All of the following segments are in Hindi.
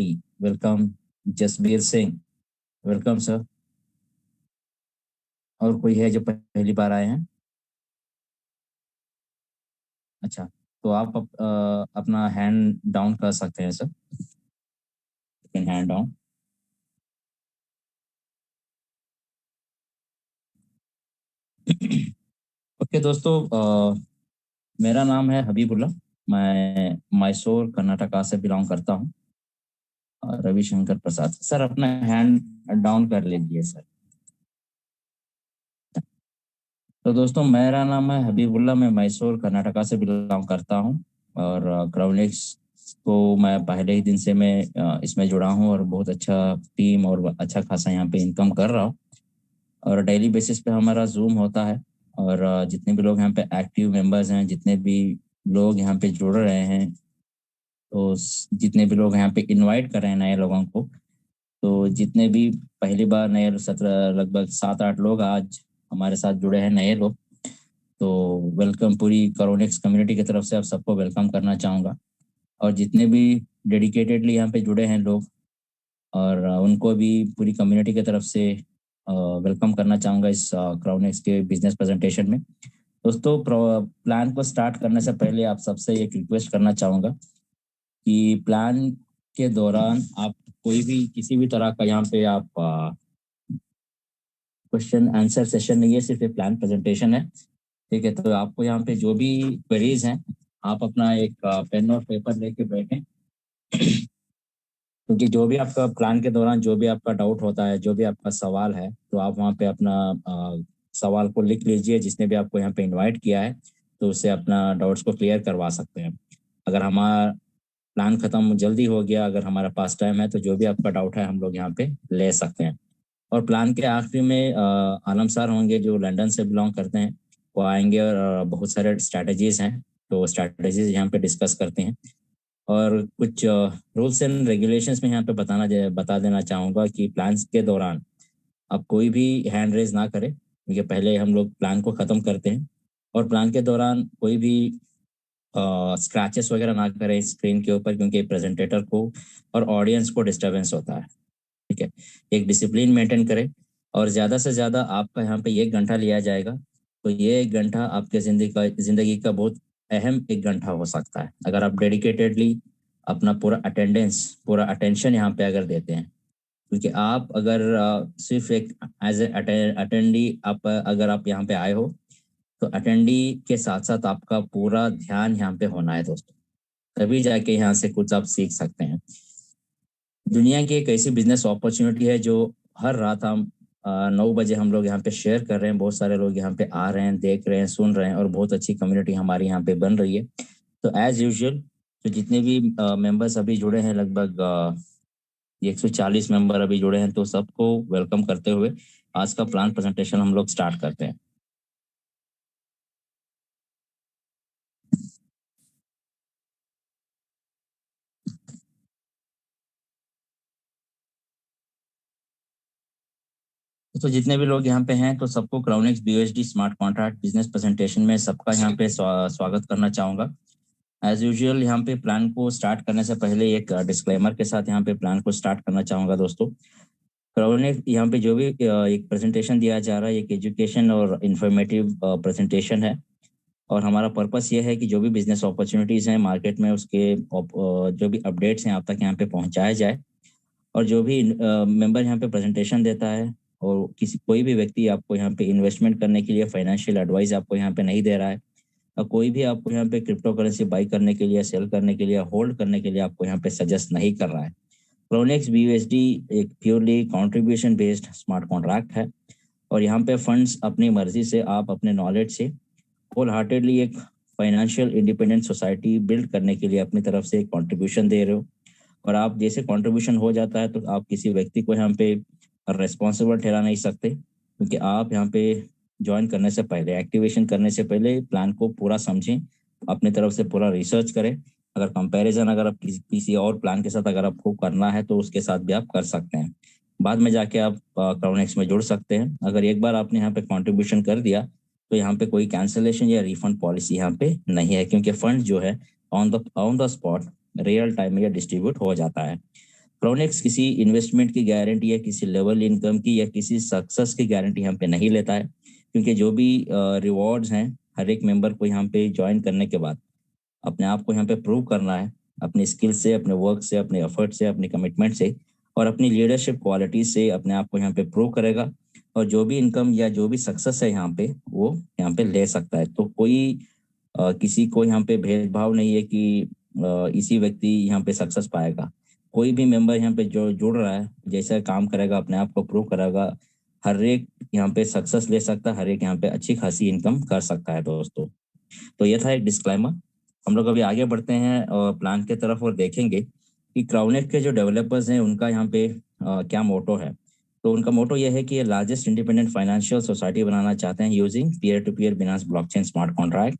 Welcome Jasbir Singh, welcome sir. और कोई है जो पहली बार आए हैं? अच्छा, तो आप अपना हैंड डाउन कर सकते हैं सर। Hand down. ओके दोस्तों, मेरा नाम है हबीबुल्ला। मैं मैसूर कर्नाटका से बिलोंग करता हूँ। रविशंकर प्रसाद सर, अपना हैंड डाउन कर लीजिए सर। तो दोस्तों, मेरा नाम है हबीबुल्ला। मैं मैसूर कर्नाटका से बिलोंग करता हूँ। और क्राउनिक्स को मैं पहले ही दिन से मैं इसमें जुड़ा हूँ और बहुत अच्छा टीम और अच्छा खासा यहाँ पे इनकम कर रहा हूँ। और डेली बेसिस पे हमारा जूम होता है। और जितने भी लोग यहाँ पे एक्टिव मेंबर्स हैं, जितने भी लोग यहाँ पे जुड़ रहे हैं, तो जितने भी लोग यहाँ पे इनवाइट कर रहे हैं नए लोगों को, तो जितने भी पहली बार नए 17 लगभग 7-8 लोग आज हमारे साथ जुड़े हैं नए लोग, तो वेलकम पूरी करोनिक्स कम्युनिटी की तरफ से आप सबको वेलकम करना चाहूँगा। और जितने भी डेडिकेटेडली यहाँ पे जुड़े हैं लोग, और उनको भी पूरी कम्युनिटी की तरफ से वेलकम करना चाहूँगा इस क्राउनेक्स के बिजनेस प्रेजेंटेशन में। दोस्तों, प्लान को स्टार्ट करने से पहले आप सबसे एक रिक्वेस्ट करना चाहूँगा कि प्लान के दौरान आप कोई भी किसी भी तरह का यहाँ पे आप क्वेश्चन आंसर सेशन नहीं है, सिर्फ एक प्लान प्रेजेंटेशन है। ठीक है, तो आपको यहाँ पे जो भी क्वेरीज हैं, आप अपना एक पेन और पेपर लेके बैठें। क्योंकि जो भी आपका प्लान के दौरान जो भी आपका डाउट होता है, जो भी आपका सवाल है, तो आप वहाँ पे अपना सवाल को लिख लीजिए। जिसने भी आपको यहाँ पे इनवाइट किया है, तो उससे अपना डाउट्स को क्लियर करवा सकते हैं। अगर हमारा प्लान खत्म जल्दी हो गया, अगर हमारे पास टाइम है, तो जो भी आपका डाउट है हम लोग यहाँ पे ले सकते हैं। और प्लान के आखिरी में आलम सर होंगे जो लंदन से बिलोंग करते हैं, वो आएंगे और बहुत सारे स्ट्रैटेजीज हैं, तो स्ट्रैटेजीज यहाँ पे डिस्कस करते हैं। और कुछ रूल्स एंड रेगुलेशंस में यहाँ पे बता देना चाहूँगा कि प्लान्स के दौरान आप कोई भी हैंड रेज ना करें, क्योंकि पहले हम लोग प्लान को ख़त्म करते हैं। और प्लान के दौरान कोई भी स्क्रैचेस वगैरह ना करें स्क्रीन के ऊपर, क्योंकि प्रेजेंटेटर को और ऑडियंस को डिस्टर्बेंस होता है। ठीक है, एक डिसिप्लिन मेंटेन करें। और ज़्यादा से ज़्यादा आपका यहाँ पे 1 घंटा लिया जाएगा, तो ये 1 घंटा आपके ज़िंदगी का बहुत अहम 1 घंटा हो सकता है, अगर आप डेडिकेटेडली अपना पूरा अटेंडेंस, पूरा अटेंशन यहाँ पे अगर देते हैं। क्योंकि आप अगर सिर्फ एक एज ए अटेंडी आप अगर आप यहाँ पे आए हो, तो अटेंडी के साथ साथ आपका पूरा ध्यान यहाँ पे होना है दोस्तों, तभी जाके यहाँ से कुछ आप सीख सकते हैं। दुनिया की एक ऐसी बिजनेस अपॉर्चुनिटी है जो हर रात हम 9 बजे हम लोग यहाँ पे शेयर कर रहे हैं। बहुत सारे लोग यहाँ पे आ रहे हैं, देख रहे हैं, सुन रहे हैं, और बहुत अच्छी कम्युनिटी हमारी यहाँ पे बन रही है। तो एज यूजुअल, तो जितने भी मेंबर्स अभी जुड़े हैं, लगभग 140 मेंबर अभी जुड़े हैं, तो सबको वेलकम करते हुए आज का प्लान प्रेजेंटेशन हम लोग स्टार्ट करते हैं। तो जितने भी लोग यहाँ पे हैं, तो सबको Crownix BUSD smart contract business presentation में सबका यहाँ पे स्वागत करना चाहूँगा। एज यूजुअल, यहाँ पे प्लान को स्टार्ट करने से पहले एक डिस्क्लेमर के साथ यहाँ पे प्लान को स्टार्ट करना चाहूँगा दोस्तों। क्राउनिक्स यहाँ पे जो भी एक प्रेजेंटेशन दिया जा रहा है, एक एजुकेशन और इंफॉर्मेटिव प्रेजेंटेशन है। और हमारा पर्पस ये है कि जो भी बिजनेस अपॉर्चुनिटीज़ हैं मार्केट में, उसके जो भी अपडेट्स हैं आप तक यहाँ पे पहुँचाया जाए। और जो भी मेंबर यहाँ पे प्रेजेंटेशन देता है, और कोई भी व्यक्ति आपको यहाँ पे इन्वेस्टमेंट करने के लिए फाइनेंशियल एडवाइस आपको यहाँ पे नहीं दे रहा है, और कोई भी आपको यहाँ पे क्रिप्टो करेंसी बाई करने के लिए, सेल करने के लिए, होल्ड करने के लिए आपको यहाँ पे सजेस्ट नहीं कर रहा है। प्रोनेक्स बीयूएसडी एक purely contribution based smart contract है। और यहाँ पे फंड्स अपनी मर्जी से, आप अपने नॉलेज से होल हार्टेडली एक फाइनेंशियल इंडिपेंडेंट सोसाइटी बिल्ड करने के लिए अपनी तरफ से एक कंट्रीब्यूशन दे रहे हो। और आप जैसे कंट्रीब्यूशन हो जाता है, तो आप किसी व्यक्ति को यहाँ पे रिस्पॉन्सिबल ठहरा नहीं सकते, क्योंकि आप यहाँ पे ज्वाइन करने से पहले, एक्टिवेशन करने से पहले प्लान को पूरा समझें, अपनी तरफ से पूरा रिसर्च करें। अगर कंपैरिजन अगर आप किसी और प्लान के साथ अगर आपको करना है, तो उसके साथ भी आप कर सकते हैं। बाद में जाके आप क्राउनेक्स में जुड़ सकते हैं। अगर एक बार आपने यहाँ पे कंट्रीब्यूशन कर दिया, तो यहाँ पे कोई कैंसलेशन या रिफंड पॉलिसी यहाँ पे नहीं है, क्योंकि फंड जो है on the spot real time में डिस्ट्रीब्यूट हो जाता है। क्राउनेक्स किसी इन्वेस्टमेंट की गारंटी या किसी लेवल इनकम की या किसी सक्सेस की गारंटी यहाँ पे नहीं लेता है, क्योंकि जो भी रिवॉर्ड्स हैं हर एक मेंबर को यहाँ पे ज्वाइन करने के बाद अपने आप को यहाँ पे प्रूव करना है, अपने स्किल से, अपने वर्क से, अपने एफर्ट से, अपने कमिटमेंट से और अपनी लीडरशिप क्वालिटी से अपने आप को यहाँ पे प्रूव करेगा। और जो भी इनकम या जो भी सक्सेस है यहाँ पे वो यहाँ पे ले सकता है। तो कोई किसी को यहाँ पे भेदभाव नहीं है कि इसी व्यक्ति यहाँ पे सक्सेस पाएगा। कोई भी मेंबर यहाँ पे जो जुड़ रहा है, जैसा काम करेगा, अपने आप को प्रूव करेगा, हर एक यहाँ पे सक्सेस ले सकता है, हर एक यहाँ पे अच्छी खासी इनकम कर सकता है दोस्तों। तो ये था एक डिस्क्लेमर। हम लोग अभी आगे बढ़ते हैं और प्लान के तरफ और देखेंगे कि क्राउनेट के जो डेवलपर्स हैं उनका यहाँ पे क्या मोटो है। तो उनका मोटो ये है कि ये लार्जेस्ट इंडिपेंडेंट फाइनेंशियल सोसाइटी बनाना चाहते हैं using peer to peer Binance blockchain smart contract.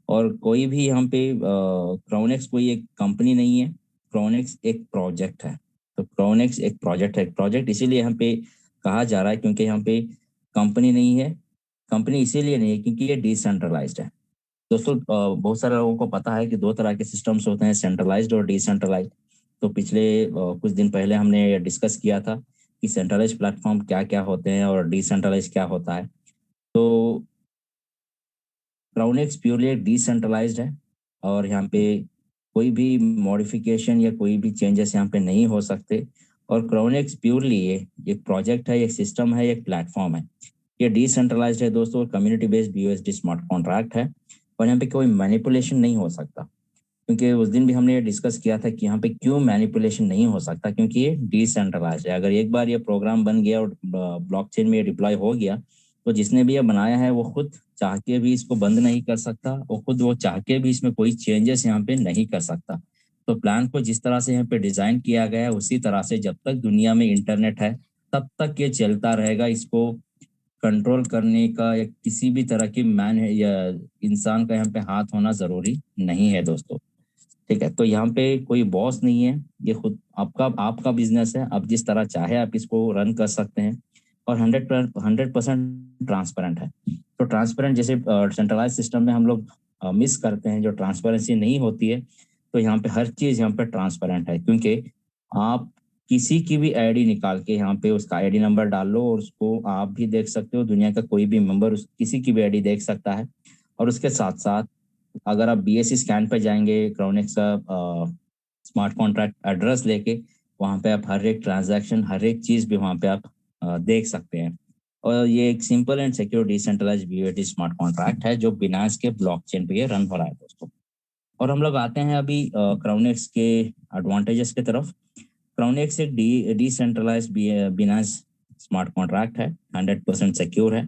और कोई भी यहाँ पे क्राउनेक्स कोई एक कंपनी नहीं है, क्राउनेक्स एक प्रोजेक्ट है। तो क्राउनेक्स एक प्रोजेक्ट है। प्रोजेक्ट इसीलिए यहाँ पे कहा जा रहा है क्योंकि यहाँ पे कंपनी नहीं है। कंपनी इसीलिए नहीं है क्योंकि ये डिसेंट्रलाइज्ड है। दोस्तों बहुत सारे लोगों को पता है कि दो तरह के सिस्टम्स होते हैं, सेंट्रलाइज्ड और डिसेंट्रलाइज्ड। तो पिछले कुछ दिन पहले हमने डिस्कस किया था कि सेंट्रलाइज्ड प्लेटफॉर्म क्या क्या होते हैं और डिसेंट्रलाइज्ड क्या होता है। तो क्राउनेक्स प्योरली एक डिसेंट्रलाइज्ड है और यहाँ पे कोई भी मॉडिफिकेशन या कोई भी चेंजेस यहाँ पे नहीं हो सकते। और क्राउनेक्स प्योरली ये एक प्रोजेक्ट है, एक सिस्टम है, एक प्लेटफॉर्म है। ये डिसेंट्रलाइज्ड है दोस्तों, community based BUSD smart contract है और यहाँ पे कोई मैनिपुलेशन नहीं हो सकता। क्योंकि उस दिन भी हमने ये डिस्कस किया था कि यहाँ पे क्यों मैनिपुलेशन नहीं हो सकता, क्योंकि ये डिसेंट्रलाइज्ड है। अगर एक बार ये प्रोग्राम बन गया और ब्लॉकचेन में ये डिप्लॉय हो गया तो जिसने भी ये बनाया है वो खुद चाह के भी इसको बंद नहीं कर सकता और खुद वो चाह के भी इसमें कोई चेंजेस यहाँ पे नहीं कर सकता। तो प्लान को जिस तरह से यहाँ पे डिजाइन किया गया है उसी तरह से जब तक दुनिया में इंटरनेट है तब तक ये चलता रहेगा। इसको कंट्रोल करने का या किसी भी तरह की मैन है या इंसान का यहाँ पे हाथ होना जरूरी नहीं है दोस्तों। ठीक है, तो यहाँ पे कोई बॉस नहीं है, ये खुद आपका आपका बिजनेस है। आप जिस तरह चाहे आप इसको रन कर सकते हैं और 100% ट्रांसपेरेंट है। तो ट्रांसपेरेंट जैसे सेंट्रलाइज सिस्टम में हम लोग मिस करते हैं, जो ट्रांसपेरेंसी नहीं होती है। तो यहाँ पे हर चीज यहाँ पे ट्रांसपेरेंट है, क्योंकि आप किसी की भी आईडी निकाल के यहाँ पे उसका आईडी नंबर डाल लो और उसको आप भी देख सकते हो, दुनिया का कोई भी मेंबर उस किसी की भी आईडी देख सकता है। और उसके साथ साथ अगर आप बीएससी स्कैन पे जाएंगे क्राउनेक्स का स्मार्ट कॉन्ट्रैक्ट एड्रेस लेके, वहाँ पे आप हर एक ट्रांजैक्शन, हर एक चीज भी वहाँ पे आप देख सकते हैं। और ये एक simple and secure decentralised BUSD smart contract है जो बिनांस के ब्लॉकचेन पे ये रन हो रहा है दोस्तों। और हम लोग आते हैं अभी क्राउनेक्स के एडवांटेजेस की तरफ। क्राउनेक्स एक डिसेंट्रलाइज्ड बिनांस स्मार्ट कॉन्ट्रैक्ट है, 100% सिक्योर है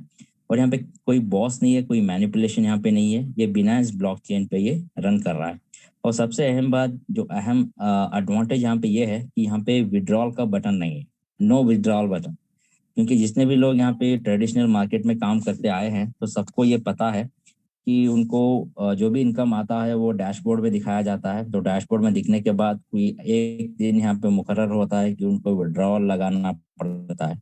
और यहाँ पे कोई बॉस नहीं है, कोई मैनिपुलेशन यहाँ पे नहीं है। ये बिनांस ब्लॉकचेन पे ये रन कर रहा है। और सबसे अहम बात, जो अहम एडवांटेज यहाँ पे ये है कि यहाँ पे विड्रॉल का बटन नहीं है, नो विड्रॉल बटन। क्योंकि जितने भी लोग यहाँ पे ट्रेडिशनल मार्केट में काम करते आए हैं तो सबको ये पता है कि उनको जो भी इनकम आता है वो डैशबोर्ड में दिखाया जाता है। तो डैशबोर्ड में दिखने के बाद कोई एक दिन यहाँ पे मुकर्रर होता है कि उनको विड्रॉल लगाना पड़ता है।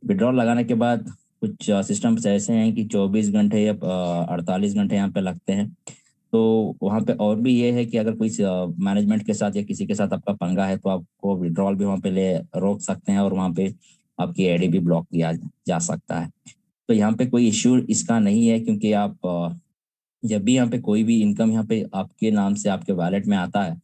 विड्रॉल लगाने के बाद कुछ सिस्टम्स ऐसे हैं कि 24 घंटे या 48 घंटे यहाँ पे लगते हैं। तो वहाँ पे और भी ये है कि अगर कोई मैनेजमेंट के साथ या किसी के साथ आपका पंगा है तो आपको विड्रॉल भी वहाँ पे ले रोक सकते हैं और वहाँ पे आपकी आईडी भी ब्लॉक किया जा सकता है। तो यहाँ पे कोई इश्यू इसका नहीं है, क्योंकि आप जब भी यहाँ पे कोई भी इनकम यहाँ पे आपके नाम से आपके वॉलेट में आता है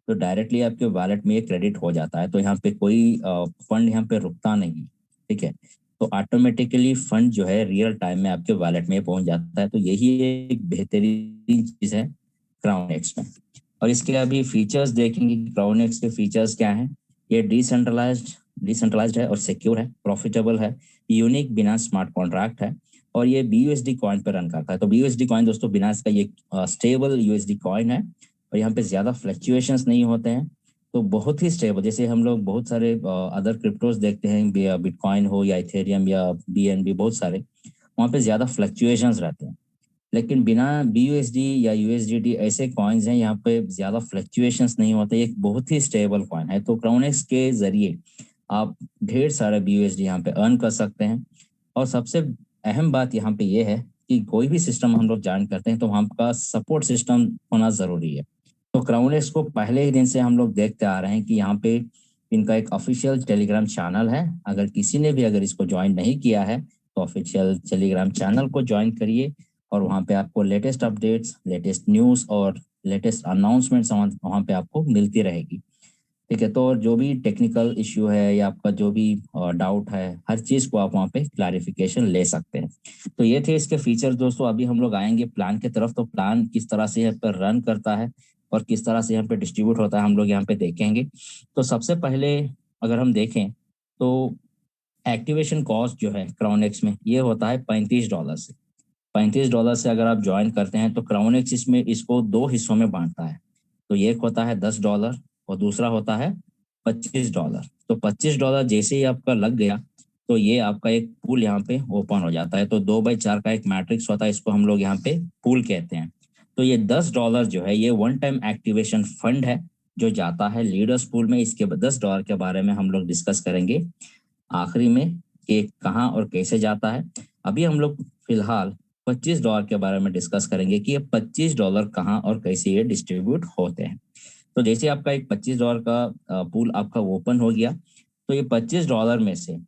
तो डायरेक्टली आपके वॉलेट में ये क्रेडिट हो जाता है। तो यहाँ पे कोई फंड यहाँ पे रुकता नहीं। ठीक है, तो ऑटोमेटिकली फंड जो है रियल टाइम में आपके वॉलेट में पहुंच जाता है। तो यही एक बेहतरीन चीज है क्राउनेक्स में। और इसके अभी फीचर्स देखेंगे क्राउनेक्स के फीचर्स क्या हैं। ये डिसेंट्रलाइज्ड है और सिक्योर है, प्रॉफिटेबल है, यूनिक बिना स्मार्ट कॉन्ट्रैक्ट है और ये बीयूएसडी कॉइन पर रन करता है। तो बीयूएसडी कॉइन दोस्तों बिनास का ये स्टेबल यूएसडी कॉइन है और यहाँ पे ज्यादा फ्लक्चुएशंस नहीं होते हैं। तो बहुत ही स्टेबल, जैसे हम लोग बहुत सारे अदर क्रिप्टोस देखते हैं, बिटकॉइन हो या इथेरियम या बीएनबी, बहुत सारे वहाँ पे ज्यादा फ्लक्चुएशंस रहते हैं। लेकिन बिना बीयूएसडी या यूएसडीटी ऐसे कॉइन्स हैं यहाँ पे ज्यादा फ्लक्चुएशंस नहीं होते, एक बहुत ही स्टेबल कॉइन है। तो क्राउनेक्स के जरिए आप ढेर सारे बीयूएसडी यहाँ पे अर्न कर सकते हैं। और सबसे अहम बात यहाँ पे ये है कि कोई भी सिस्टम हम लोग ज्वाइन करते हैं तो वहाँ का सपोर्ट सिस्टम होना जरूरी है। तो क्राउनेक्स को पहले ही दिन से हम लोग देखते आ रहे हैं कि यहाँ पे इनका एक ऑफिशियल टेलीग्राम चैनल है। अगर किसी ने भी अगर इसको ज्वाइन नहीं किया है तो ऑफिशियल टेलीग्राम चैनल को ज्वाइन करिए और वहाँ पे आपको लेटेस्ट अपडेट्स, लेटेस्ट न्यूज़ और लेटेस्ट अनाउंसमेंट्स वहाँ पे आपको मिलती रहेगी। ठीक है, तो जो भी टेक्निकल इश्यू है या आपका जो भी डाउट है, हर चीज़ को आप वहाँ पे क्लैरिफिकेशन ले सकते हैं। तो ये थे इसके फीचर्स दोस्तों। अभी हम लोग आएंगे प्लान की तरफ। तो प्लान किस तरह से यहाँ पर रन करता है और किस तरह से यहाँ पे डिस्ट्रीब्यूट होता है हम लोग यहाँ पे देखेंगे। तो सबसे पहले अगर हम देखें तो एक्टिवेशन कॉस्ट जो है क्राउनेक्स में ये होता है $35 से। $35 से अगर आप ज्वाइन करते हैं तो क्राउनेक्स इसमें इसको दो हिस्सों में बांटता है। तो एक होता है $10 और दूसरा होता है $25। तो $25 जैसे ही आपका लग गया तो ये आपका एक पूल यहाँ पे ओपन हो जाता है। तो 2/4 का एक मैट्रिक्स होता है, इसको हम लोग यहाँ पे पूल कहते हैं। तो ये $10 जो है ये वन टाइम एक्टिवेशन फंड है जो जाता है लीडर्स पूल में। इसके $10 के बारे में हम लोग डिस्कस करेंगे आखिरी में कि कहाँ और कैसे जाता है। अभी हम लोग फिलहाल $25 के बारे में डिस्कस करेंगे कि ये $25 कहाँ और कैसे ये डिस्ट्रीब्यूट होते हैं। तो जैसे आपका एक $25 का पूल आपका ओपन हो गया तो ये $25 में से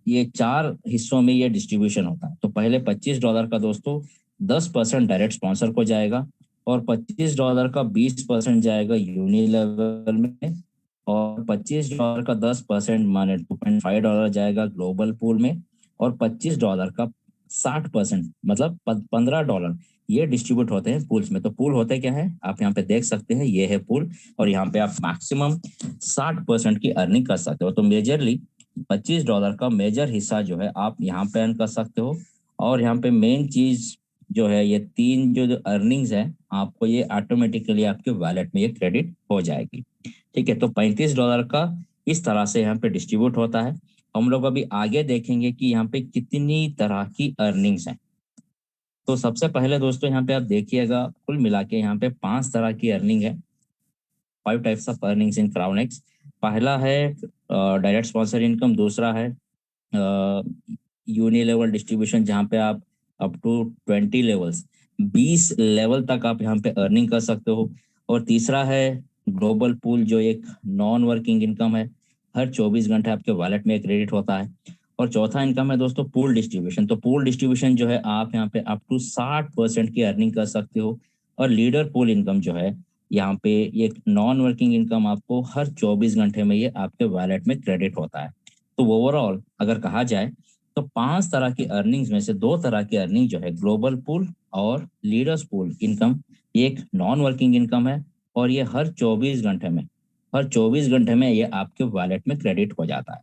ये 4 हिस्सों में ये डिस्ट्रीब्यूशन होता है। तो पहले $25 का दोस्तों 10% डायरेक्ट स्पॉन्सर को जाएगा और $25 का 20% जाएगा यूनिलेवल में और $25 का 10% माने $2.5 जाएगा ग्लोबल पूल में और $25 का 60% मतलब $15 ये डिस्ट्रीब्यूट होते हैं पूल्स में। तो पूल होते क्या है आप यहाँ पे देख सकते हैं, ये है पूल और यहाँ पे आप मैक्सिमम 60% की अर्निंग कर सकते हो। तो मेजरली $25 का मेजर हिस्सा जो है आप यहाँ पे अर्न कर सकते हो। और यहाँ पे मेन चीज जो है ये 3 जो अर्निंग्स है आपको ये ऑटोमेटिकली आपके वॉलेट में ये क्रेडिट हो जाएगी। ठीक है, तो $35 का इस तरह से यहाँ पे डिस्ट्रीब्यूट होता है। हम लोग अभी आगे देखेंगे कि यहाँ पे कितनी तरह की अर्निंग्स हैं। तो सबसे पहले दोस्तों यहाँ पे आप देखिएगा कुल मिला के यहाँ पे 5 तरह की अर्निंग है। 5 टाइप्स ऑफ अर्निंग्स इन क्राउनेक्स। पहला है डायरेक्ट स्पॉन्सर इनकम, दूसरा है यूनि लेवल डिस्ट्रीब्यूशन जहाँ पे आप अप टू 20 लेवल्स 20 लेवल तक आप यहाँ पे अर्निंग कर सकते हो। और तीसरा है ग्लोबल पूल जो एक नॉन वर्किंग इनकम है, हर 24 घंटे आपके वॉलेट में क्रेडिट होता है। और चौथा इनकम है दोस्तों पूल डिस्ट्रीब्यूशन। तो पूल डिस्ट्रीब्यूशन जो है आप यहाँ पे अप टू 60% की अर्निंग कर सकते हो। और लीडर पूल इनकम जो है यहाँ पे ये नॉन वर्किंग इनकम आपको हर 24 घंटे में ये आपके वॉलेट में क्रेडिट होता है। तो ओवरऑल अगर कहा जाए तो 5 तरह की अर्निंग्स में से 2 तरह की अर्निंग जो है ग्लोबल पूल और लीडर्स पूल इनकम, ये एक नॉन वर्किंग इनकम है और ये हर 24 घंटे में ये आपके वॉलेट में क्रेडिट हो जाता है।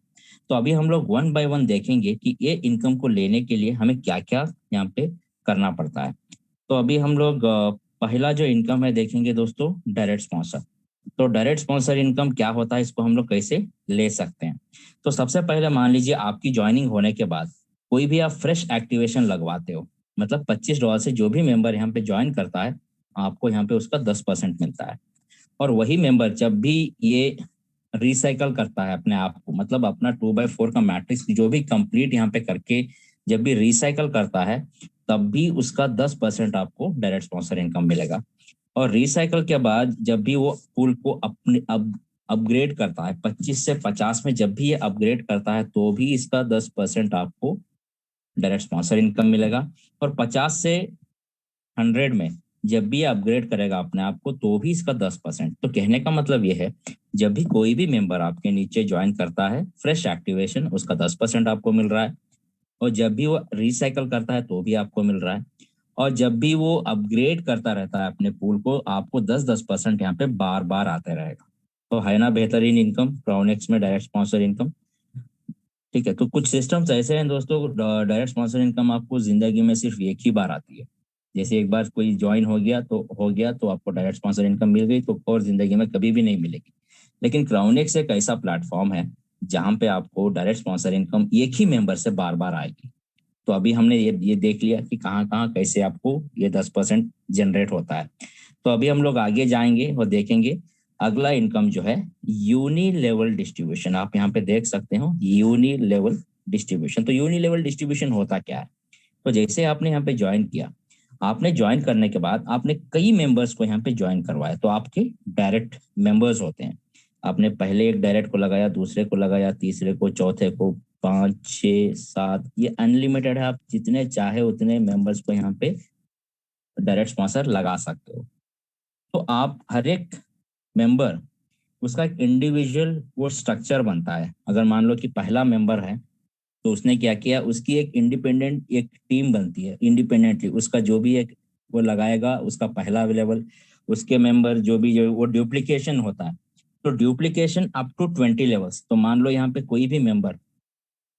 तो अभी हम लोग वन बाय वन देखेंगे कि ये इनकम को लेने के लिए हमें क्या क्या यहाँ पे करना पड़ता है। तो अभी हम लोग पहला जो इनकम है देखेंगे दोस्तों डायरेक्ट स्पॉन्सर। तो डायरेक्ट स्पॉन्सर इनकम क्या होता है, इसको हम लोग कैसे ले सकते हैं। तो सबसे पहले मान लीजिए आपकी ज्वाइनिंग होने के बाद कोई भी आप फ्रेश एक्टिवेशन लगवाते हो, मतलब $25 से जो भी मेंबर यहाँ पे ज्वाइन करता है आपको यहाँ पे उसका 10% मिलता है। और वही मेंबर जब भी ये रिसाइकल करता है अपने आप को, मतलब अपना 2/4 का मैट्रिक्स जो भी कंप्लीट यहाँ पे करके जब भी रिसाइकल करता है तब भी उसका 10% आपको डायरेक्ट स्पॉन्सर इनकम मिलेगा। और रिसाइकल के बाद जब भी वो पूल को अपने अपग्रेड करता है 25 से 50 में जब भी ये अपग्रेड करता है तो भी इसका 10% आपको डायरेक्ट स्पॉन्सर इनकम मिलेगा। और 50 से 100 में जब भी अपग्रेड करेगा अपने आप को तो भी इसका 10%। तो कहने का मतलब ये है जब भी कोई भी मेंबर आपके नीचे ज्वाइन करता है फ्रेश एक्टिवेशन उसका 10% आपको मिल रहा है। और जब भी वो रिसाइकल करता है तो भी आपको मिल रहा है। और जब भी वो अपग्रेड करता रहता है अपने पूल को आपको 10% यहाँ पे बार बार आते रहेगा। तो है ना बेहतरीन इनकम क्राउनेक्स में डायरेक्ट स्पॉन्सर इनकम। ठीक है, तो कुछ सिस्टम्स ऐसे हैं दोस्तों डायरेक्ट स्पॉन्सर इनकम आपको जिंदगी में सिर्फ एक ही बार आती है। जैसे एक बार कोई ज्वाइन हो गया तो आपको डायरेक्ट स्पॉन्सर इनकम मिल गई तो और जिंदगी में कभी भी नहीं मिलेगी। लेकिन क्राउनेक्स एक ऐसा प्लेटफॉर्म है जहाँ पे आपको डायरेक्ट स्पॉन्सर इनकम एक ही मेंबर से बार बार आएगी। तो अभी हमने ये देख लिया कि कहाँ कहाँ कैसे आपको ये 10% जनरेट होता है। तो अभी हम लोग आगे जाएंगे और देखेंगे अगला इनकम जो है यूनि लेवल डिस्ट्रीब्यूशन। आप यहाँ पे देख सकते हो यूनि लेवल डिस्ट्रीब्यूशन। तो यूनि लेवल डिस्ट्रीब्यूशन होता क्या है। तो जैसे आपने यहाँ पे ज्वाइन किया, आपने ज्वाइन करने के बाद आपने कई मेंबर्स को यहाँ पे ज्वाइन करवाया तो आपके डायरेक्ट मेंबर्स होते हैं। आपने पहले एक डायरेक्ट को लगाया, दूसरे को लगाया, तीसरे को, चौथे को, 5, 6, 7, ये अनलिमिटेड है। आप जितने चाहे उतने मेंबर्स को यहाँ पे डायरेक्ट स्पॉन्सर लगा सकते हो। तो आप हर एक मेंबर, उसका एक इंडिविजुअल वो स्ट्रक्चर बनता है। अगर मान लो कि पहला मेंबर है तो उसने क्या किया, उसकी एक इंडिपेंडेंट एक टीम बनती है इंडिपेंडेंटली। उसका जो भी एक वो लगाएगा, उसका पहला लेवल, उसके मेंबर जो भी जो वो ड्यूप्लीकेशन होता है। तो ड्यूप्लीकेशन अप टू 20 लेवल्स। तो मान लो यहाँ पे कोई भी मेंबर,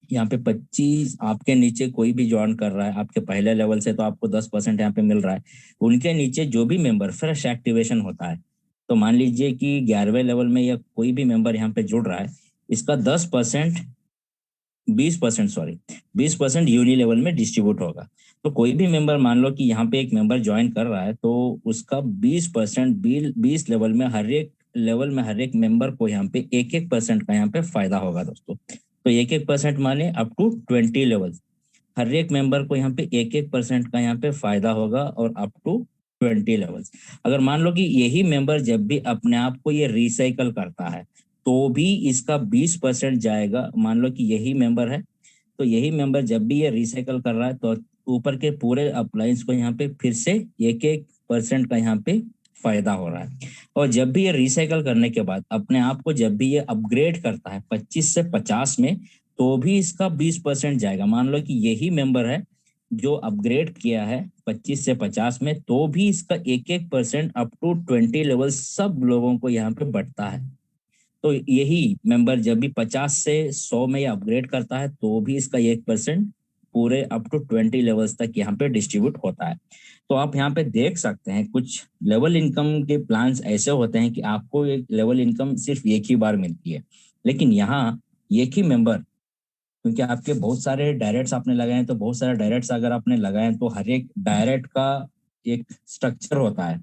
यहाँ पे 25 आपके नीचे कोई भी ज्वाइन कर रहा है आपके पहले लेवल से, तो आपको 10% यहाँ पे मिल रहा है। उनके नीचे जो भी मेंबर फ्रेश एक्टिवेशन होता है, तो मान लीजिए कि 11वें लेवल में या कोई भी मेंबर यहाँ पे जुड़ रहा है, इसका 10%, 20%, सॉरी, 20% यूनी लेवल में डिस्ट्रीब्यूट होगा। तो कोई भी मेंबर, मान लो कि यहाँ पे एक मेंबर ज्वाइन कर रहा है, तो उसका 20%, 20 लेवल में हर एक लेवल में हर एक मेंबर को यहाँ पे 1-1% का यहाँ पे फायदा होगा दोस्तों। तो 1-1% माने अप टू 20 लेवल, हर एक मेंबर को यहाँ पे 1-1% का यहाँ पे फायदा होगा, और अप टू 20 लेवल्स। अगर मान लो कि यही मेंबर जब भी अपने आप को ये रिसाइकल करता है, तो भी इसका 20% जाएगा। मान लो कि यही मेंबर है, तो यही मेंबर जब भी ये रिसाइकल कर रहा है, तो ऊपर के पूरे अप्लायंस को यहाँ पे फिर से 1-1% का यहाँ पे फायदा हो रहा है। और जब भी ये रिसाइकल करने के बाद अपने आप को जब भी ये अपग्रेड करता है 25 से 50 में, तो भी इसका 20% जाएगा। मान लो कि यही मेंबर है जो अपग्रेड किया है 25 से 50 में, तो भी इसका 1-1% अप टू 20 लेवल सब लोगों को यहाँ पे बढ़ता है। तो यही मेंबर जब भी 50 से 100 में अपग्रेड करता है, तो भी इसका 1% पूरे अप टू 20 लेवल्स तक यहाँ पे डिस्ट्रीब्यूट होता है। तो आप यहाँ पे देख सकते हैं कुछ लेवल इनकम के प्लान्स ऐसे होते हैं कि आपको एक लेवल इनकम सिर्फ एक ही बार मिलती है, लेकिन यहाँ एक ही मेंबर, क्योंकि आपके बहुत सारे डायरेक्ट्स आपने लगाए हैं, तो बहुत सारे डायरेक्ट्स अगर आपने लगाए हैं, तो हर एक डायरेक्ट का एक स्ट्रक्चर होता है।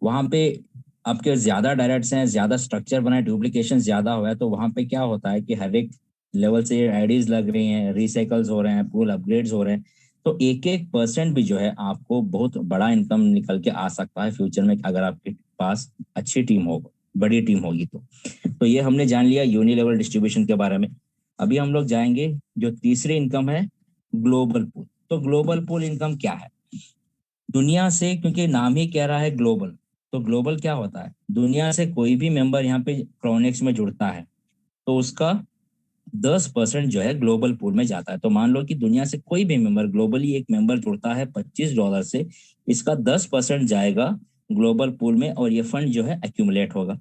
वहां पे आपके ज्यादा डायरेक्ट्स हैं, ज्यादा स्ट्रक्चर बना है, डुप्लीकेशन ज्यादा हुआ है, तो वहां पे क्या होता है कि हर एक लेवल से आईडीज लग रही हैं, रिसाइकल्स हो रहे हैं, पूल अपग्रेड्स हो रहे हैं। तो 1-1% भी जो है आपको बहुत बड़ा इनकम निकल के आ सकता है फ्यूचर में, अगर आपके पास अच्छी टीम हो, बड़ी टीम होगी तो ये हमने जान लिया यूनी लेवल डिस्ट्रीब्यूशन के बारे में। अभी हम लोग जाएंगे जो तीसरी इनकम है, ग्लोबल पूल। तो ग्लोबल पूल इनकम क्या है? दुनिया से, क्योंकि नाम ही कह रहा है ग्लोबल, तो ग्लोबल क्या होता है? दुनिया से कोई भी मेंबर यहाँ पे क्रोनेक्स में जुड़ता है, तो उसका 10% जो है ग्लोबल पूल में जाता है। तो मान लो कि दुनिया से कोई भी मेंबर, ग्लोबली एक मेंबर जुड़ता है $25 से, इसका 10% जाएगा ग्लोबल पूल में, और ये फंड जो है एक्यूमुलेट होगा।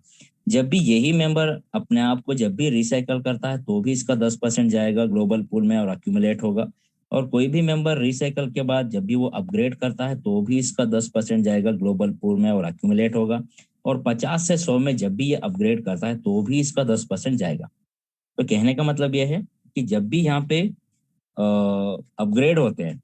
जब भी यही मेंबर अपने आप को जब भी रिसाइकल करता है, तो भी इसका 10% जाएगा ग्लोबल पूल में और एक्यूमुलेट होगा। और कोई भी मेंबर रिसाइकल के बाद जब भी वो अपग्रेड करता है, तो भी इसका 10% जाएगा ग्लोबल पूल में और एक्यूमुलेट होगा। और 50 से 100 में जब भी ये अपग्रेड करता है, तो भी इसका 10% जाएगा। तो कहने का मतलब यह है कि जब भी यहाँ पे अपग्रेड होते हैं,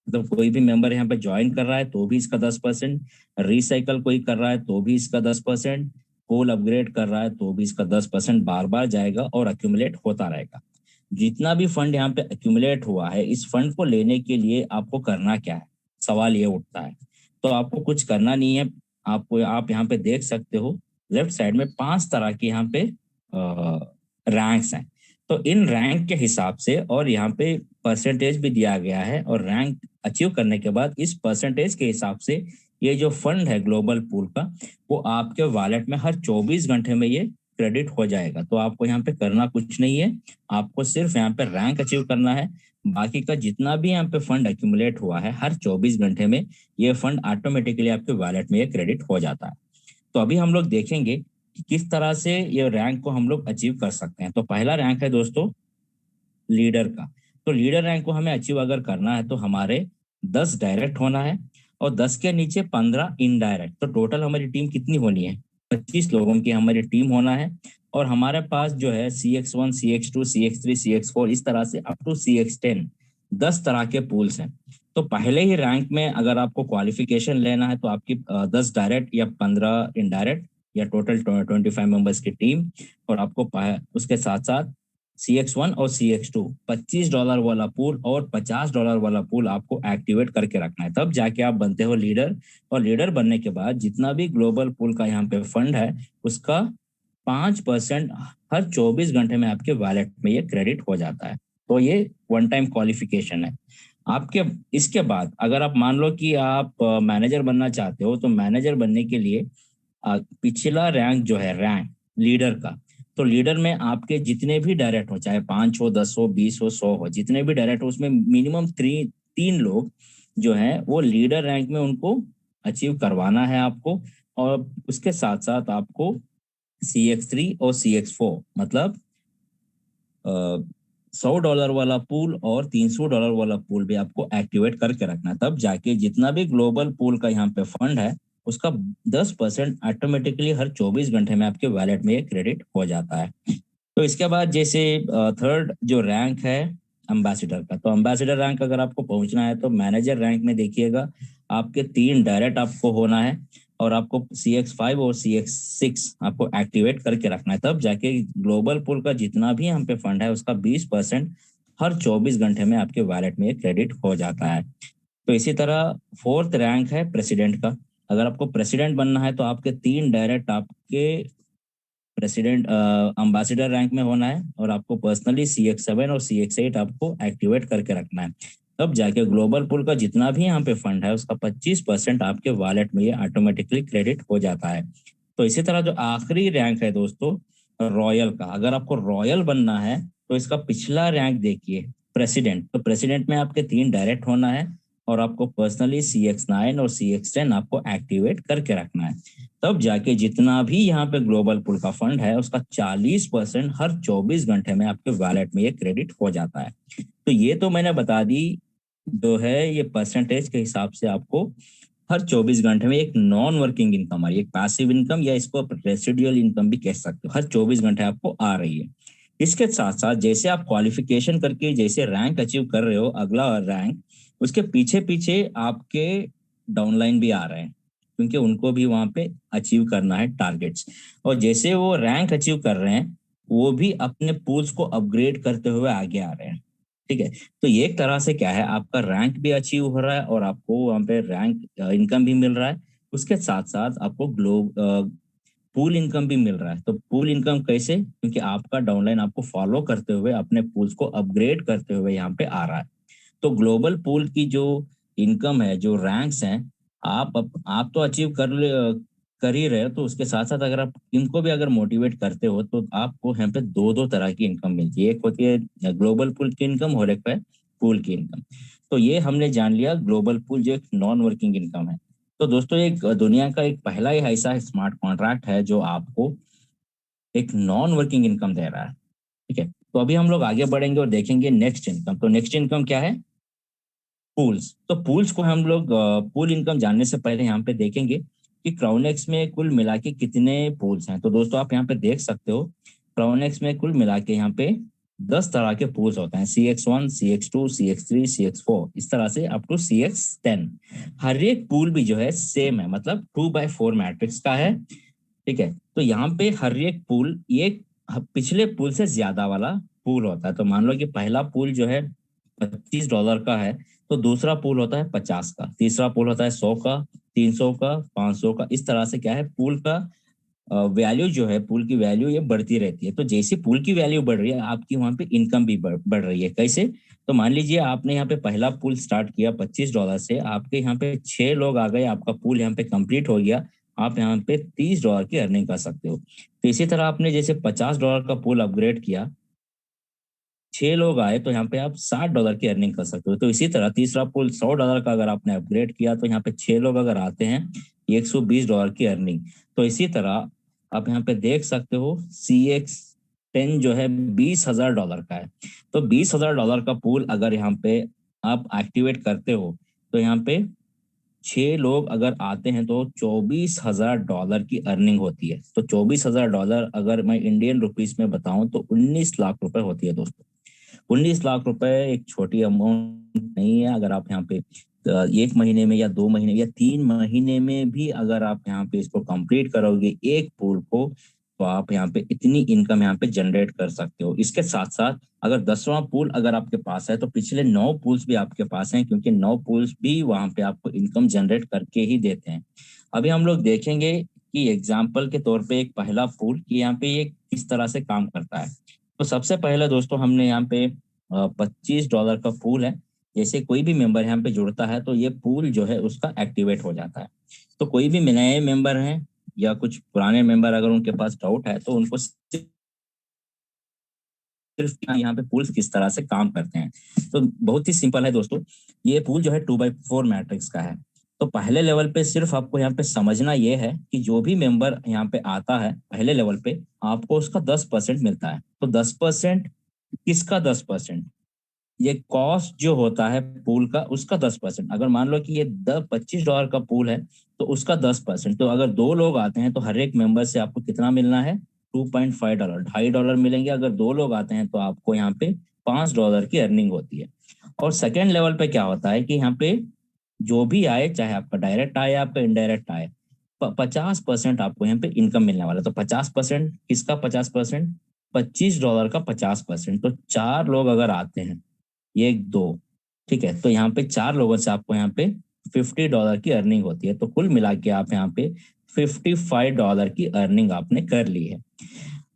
मतलब कोई भी मेंबर यहाँ पे ज्वाइन कर रहा है, तो भी इसका 10%, रिसाइकल कोई कर रहा है तो भी इसका 10%, होल अपग्रेड कर रहा है तो भी इसका 10% बार बार जाएगा और अक्यूमुलेट होता रहेगा। जितना भी फंड यहाँ पे अक्यूमुलेट हुआ है, इस फंड को लेने के लिए आपको करना क्या है, सवाल ये उठता है। तो आपको कुछ करना नहीं है। आपको, आप यहाँ पे देख सकते हो लेफ्ट साइड में 5 तरह के यहाँ पे रैंक्स हैं। तो इन रैंक के हिसाब से, और यहाँ पे परसेंटेज भी दिया गया है, और रैंक अचीव करने के बाद इस परसेंटेज के हिसाब से ये जो फंड है ग्लोबल पूल का, वो आपके वॉलेट में हर 24 घंटे में ये क्रेडिट हो जाएगा। तो आपको यहाँ पे करना कुछ नहीं है, आपको सिर्फ यहाँ पे रैंक अचीव करना है। बाकी का जितना भी यहाँ पे फंड एक्यूमुलेट हुआ है, हर 24 घंटे में ये फंड ऑटोमेटिकली आपके वॉलेट में ये क्रेडिट हो जाता है। तो अभी हम लोग देखेंगे कि किस तरह से ये रैंक को हम लोग अचीव कर सकते हैं। तो पहला रैंक है दोस्तों लीडर का। तो लीडर रैंक को हमें अचीव अगर करना है, तो हमारे 10 डायरेक्ट होना है और 10 के नीचे 15 इनडायरेक्ट। तो टोटल हमारी टीम कितनी होनी है? 25 लोगों की हमारी टीम होना है। और हमारे पास जो है CX1, CX2, CX3, CX4, इस तरह से अप टू CX10 10 तरह के पूल्स हैं। तो पहले ही रैंक में अगर आपको क्वालिफिकेशन लेना है, तो आपकी 10 डायरेक्ट या 15 इनडायरेक्ट या टोटल 25 मेंबर्स की टीम, और आपको उसके साथ साथ CX1 और CX2 $25 वाला पूल और $50 वाला पूल आपको एक्टिवेट करके रखना है, तब जाके आप बनते हो लीडर। और लीडर बनने के बाद जितना भी ग्लोबल पूल का यहाँ पे फंड है, उसका 5% हर 24 घंटे में आपके वॉलेट में ये क्रेडिट हो जाता है। तो ये वन टाइम क्वालिफिकेशन है आपके। इसके बाद अगर आप मान लो कि आप मैनेजर बनना चाहते हो, तो मैनेजर बनने के लिए पिछला रैंक जो है, रैंक लीडर का, तो लीडर में आपके जितने भी डायरेक्ट हो, चाहे 5 हो, 10 हो, 20 हो, 100 हो, जितने भी डायरेक्ट हो, उसमें मिनिमम 3 लोग जो है वो लीडर रैंक में उनको अचीव करवाना है आपको। और उसके साथ साथ आपको CX3 और CX4 मतलब $100 वाला पूल और $300 वाला पूल भी आपको एक्टिवेट करके रखना है। तब जाके जितना भी ग्लोबल पूल का यहाँ पे फंड है उसका 10% ऑटोमेटिकली हर 24 घंटे में आपके वॉलेट में क्रेडिट हो जाता है। तो इसके बाद जैसे थर्ड जो रैंक है एम्बेसडर का, तो एम्बेसडर रैंक अगर आपको पहुंचना है तो मैनेजर रैंक में देखिएगा आपके 3 डायरेक्ट आपको होना है और आपको CX5 और CX6 आपको एक्टिवेट करके रखना है। तब जाके ग्लोबल पूल का जितना भी यहाँ पे फंड है उसका 20% हर 24 घंटे में आपके वॉलेट में क्रेडिट हो जाता है। तो इसी तरह फोर्थ रैंक है प्रेसिडेंट का। अगर आपको प्रेसिडेंट बनना है तो आपके 3 डायरेक्ट आपके प्रेसिडेंट अम्बेसडर रैंक में होना है और आपको पर्सनली CX7 और CX8 आपको एक्टिवेट करके रखना है। तब जाके ग्लोबल पूल का जितना भी यहाँ पे फंड है उसका 25% आपके वॉलेट में ये ऑटोमेटिकली क्रेडिट हो जाता है। तो इसी तरह जो आखिरी रैंक है दोस्तों, रॉयल का, अगर आपको रॉयल बनना है तो इसका पिछला रैंक देखिए, प्रेसिडेंट। तो प्रेसिडेंट में आपके 3 डायरेक्ट होना है और आपको पर्सनली CX9 और CX10 आपको एक्टिवेट करके रखना है। तब जाके जितना भी यहाँ पे ग्लोबल पूल का फंड है उसका 40% हर 24 घंटे में आपके वॉलेट में ये क्रेडिट हो जाता है। तो ये तो मैंने बता दी जो है ये परसेंटेज के हिसाब से आपको हर 24 घंटे में एक नॉन वर्किंग इनकम आ रही है, एक पैसिव इनकम या इसको आप रेसिडुअल इनकम भी कह सकते हो, हर 24 घंटे आपको आ रही है। इसके साथ साथ जैसे आप क्वालिफिकेशन करके जैसे रैंक अचीव कर रहे हो, अगला रैंक, उसके पीछे पीछे आपके डाउनलाइन भी आ रहे हैं क्योंकि उनको भी वहां पे अचीव करना है टारगेट्स। और जैसे वो रैंक अचीव कर रहे हैं वो भी अपने पूल्स को अपग्रेड करते हुए आगे आ रहे हैं। ठीक है, तो ये एक तरह से क्या है, आपका रैंक भी अचीव हो रहा है और आपको वहां पे रैंक इनकम भी मिल रहा है। उसके साथ साथ आपको पूल इनकम भी मिल रहा है। तो पूल इनकम कैसे? क्योंकि आपका डाउनलाइन आपको फॉलो करते हुए अपने पूल्स को अपग्रेड करते हुए यहाँ पे आ रहा है। तो ग्लोबल पूल की जो इनकम है, जो रैंक्स हैं, आप तो अचीव कर ही रहे हो, तो उसके साथ साथ अगर आप इनको भी अगर मोटिवेट करते हो तो आपको यहाँ पे दो दो तरह की इनकम मिलती है। एक होती है ग्लोबल पूल की इनकम और एक है पूल की इनकम। तो ये हमने जान लिया ग्लोबल पूल जो एक नॉन वर्किंग इनकम है। तो दोस्तों एक दुनिया का एक पहला ही ऐसा स्मार्ट कॉन्ट्रैक्ट है जो आपको एक नॉन वर्किंग इनकम दे रहा है। ठीक है, तो अभी हम लोग आगे बढ़ेंगे और देखेंगे नेक्स्ट इनकम। तो नेक्स्ट इनकम क्या है? पूल्स। तो पूल्स को हम लोग पूल इनकम जानने से पहले यहाँ पे देखेंगे कि क्राउनेक्स में कुल मिला के कितने पूल्स हैं। तो दोस्तों आप यहाँ पे देख सकते हो क्राउनेक्स में कुल मिला के यहाँ पे 10 तरह के पूल्स होते हैं, CX1, CX2, CX3, CX4, इस तरह से अप टू CX10। हर एक पूल भी जो है सेम है, मतलब 2/4 मैट्रिक्स का है। ठीक है, तो यहाँ पे हर एक पूल ये पिछले पूल से ज्यादा वाला पूल होता है। तो मान लो कि पहला पूल जो है $25 का है, तो दूसरा पूल होता है 50 का, तीसरा पूल होता है 100 का, 300 का, 500 का। इस तरह से क्या है, पूल का वैल्यू जो है, पूल की वैल्यू ये बढ़ती रहती है। तो जैसे पूल की वैल्यू बढ़ रही है आपकी वहां पे इनकम भी बढ़ रही है। कैसे? तो मान लीजिए आपने यहाँ पे पहला पूल स्टार्ट किया $25 से, आपके यहाँ पे 6 लोग आ गए, आपका पूल यहाँ पे कंप्लीट हो गया, आप यहाँ पे $30 की अर्निंग कर सकते हो। तो इसी तरह आपने जैसे $50 का पूल अपग्रेड किया, 6 लोग आए, तो यहाँ पे आप $60 की अर्निंग कर सकते हो। तो इसी तरह तीसरा पूल $100 का अगर आपने अपग्रेड किया तो यहाँ पे 6 लोग अगर आते हैं, $120 की अर्निंग। तो इसी तरह आप यहाँ पे देख सकते हो CX10 जो है $20,000 का है। तो $20,000 का पूल अगर यहाँ पे आप एक्टिवेट करते हो तो यहाँ पे 6 लोग अगर आते हैं तो $24,000 की अर्निंग होती है। तो $24,000 अगर मैं इंडियन रुपीस में बताऊं तो 19 लाख रुपए होती है दोस्तों। 19 लाख रुपए एक छोटी अमाउंट नहीं है। अगर आप यहाँ पे 1 महीने में या 2 महीने या 3 महीने में भी अगर आप यहाँ पे इसको कंप्लीट करोगे एक पूल को, तो आप यहाँ पे इतनी इनकम यहाँ पे जनरेट कर सकते हो। इसके साथ साथ अगर 10वां पूल अगर आपके पास है तो पिछले 9 पूल्स भी आपके पास हैं, क्योंकि 9 पूल्स भी वहां पे आपको इनकम जनरेट करके ही देते हैं। अभी हम लोग देखेंगे कि एग्जाम्पल के तौर पे एक पहला पूल कि यहाँ पे ये किस तरह से काम करता है। तो सबसे पहले दोस्तों हमने यहाँ पे $25 का पूल है। जैसे कोई भी मेंबर यहाँ पे जुड़ता है तो ये पूल जो है उसका एक्टिवेट हो जाता है। तो कोई भी नए मेंबर हैं या कुछ पुराने मेंबर अगर उनके पास डाउट है तो उनको सिर्फ यहाँ पे पूल्स किस तरह से काम करते हैं। तो बहुत ही सिंपल है दोस्तों। ये पूल जो है 2x4 मैट्रिक्स का है। तो पहले लेवल पे सिर्फ आपको यहाँ पे समझना ये है कि जो भी मेंबर यहाँ पे आता है पहले लेवल पे आपको उसका 10% मिलता है। तो 10% किसका 10%? ये कॉस्ट जो होता है पूल का उसका 10%। अगर मान लो कि ये $25 का पूल है तो उसका 10%। तो अगर 2 लोग आते हैं तो हर एक मेंबर से आपको कितना मिलना है? $2.5, $2.5 मिलेंगे। अगर 2 लोग आते हैं तो आपको यहाँ पे $5 की अर्निंग होती है। और सेकेंड लेवल पे क्या होता है कि यहाँ पे जो भी आए, चाहे आपका डायरेक्ट आए आपका इनडायरेक्ट आए, 50% आपको यहाँ पे इनकम मिलने वाला है। तो 50% किसका 50%? $25 का 50%। तो 4 लोग अगर आते हैं, एक दो, ठीक है, तो यहाँ पे 4 लोगों से आपको यहाँ पे $50 की अर्निंग होती है। तो कुल मिला के आप यहाँ पे $55 की अर्निंग आपने कर ली है।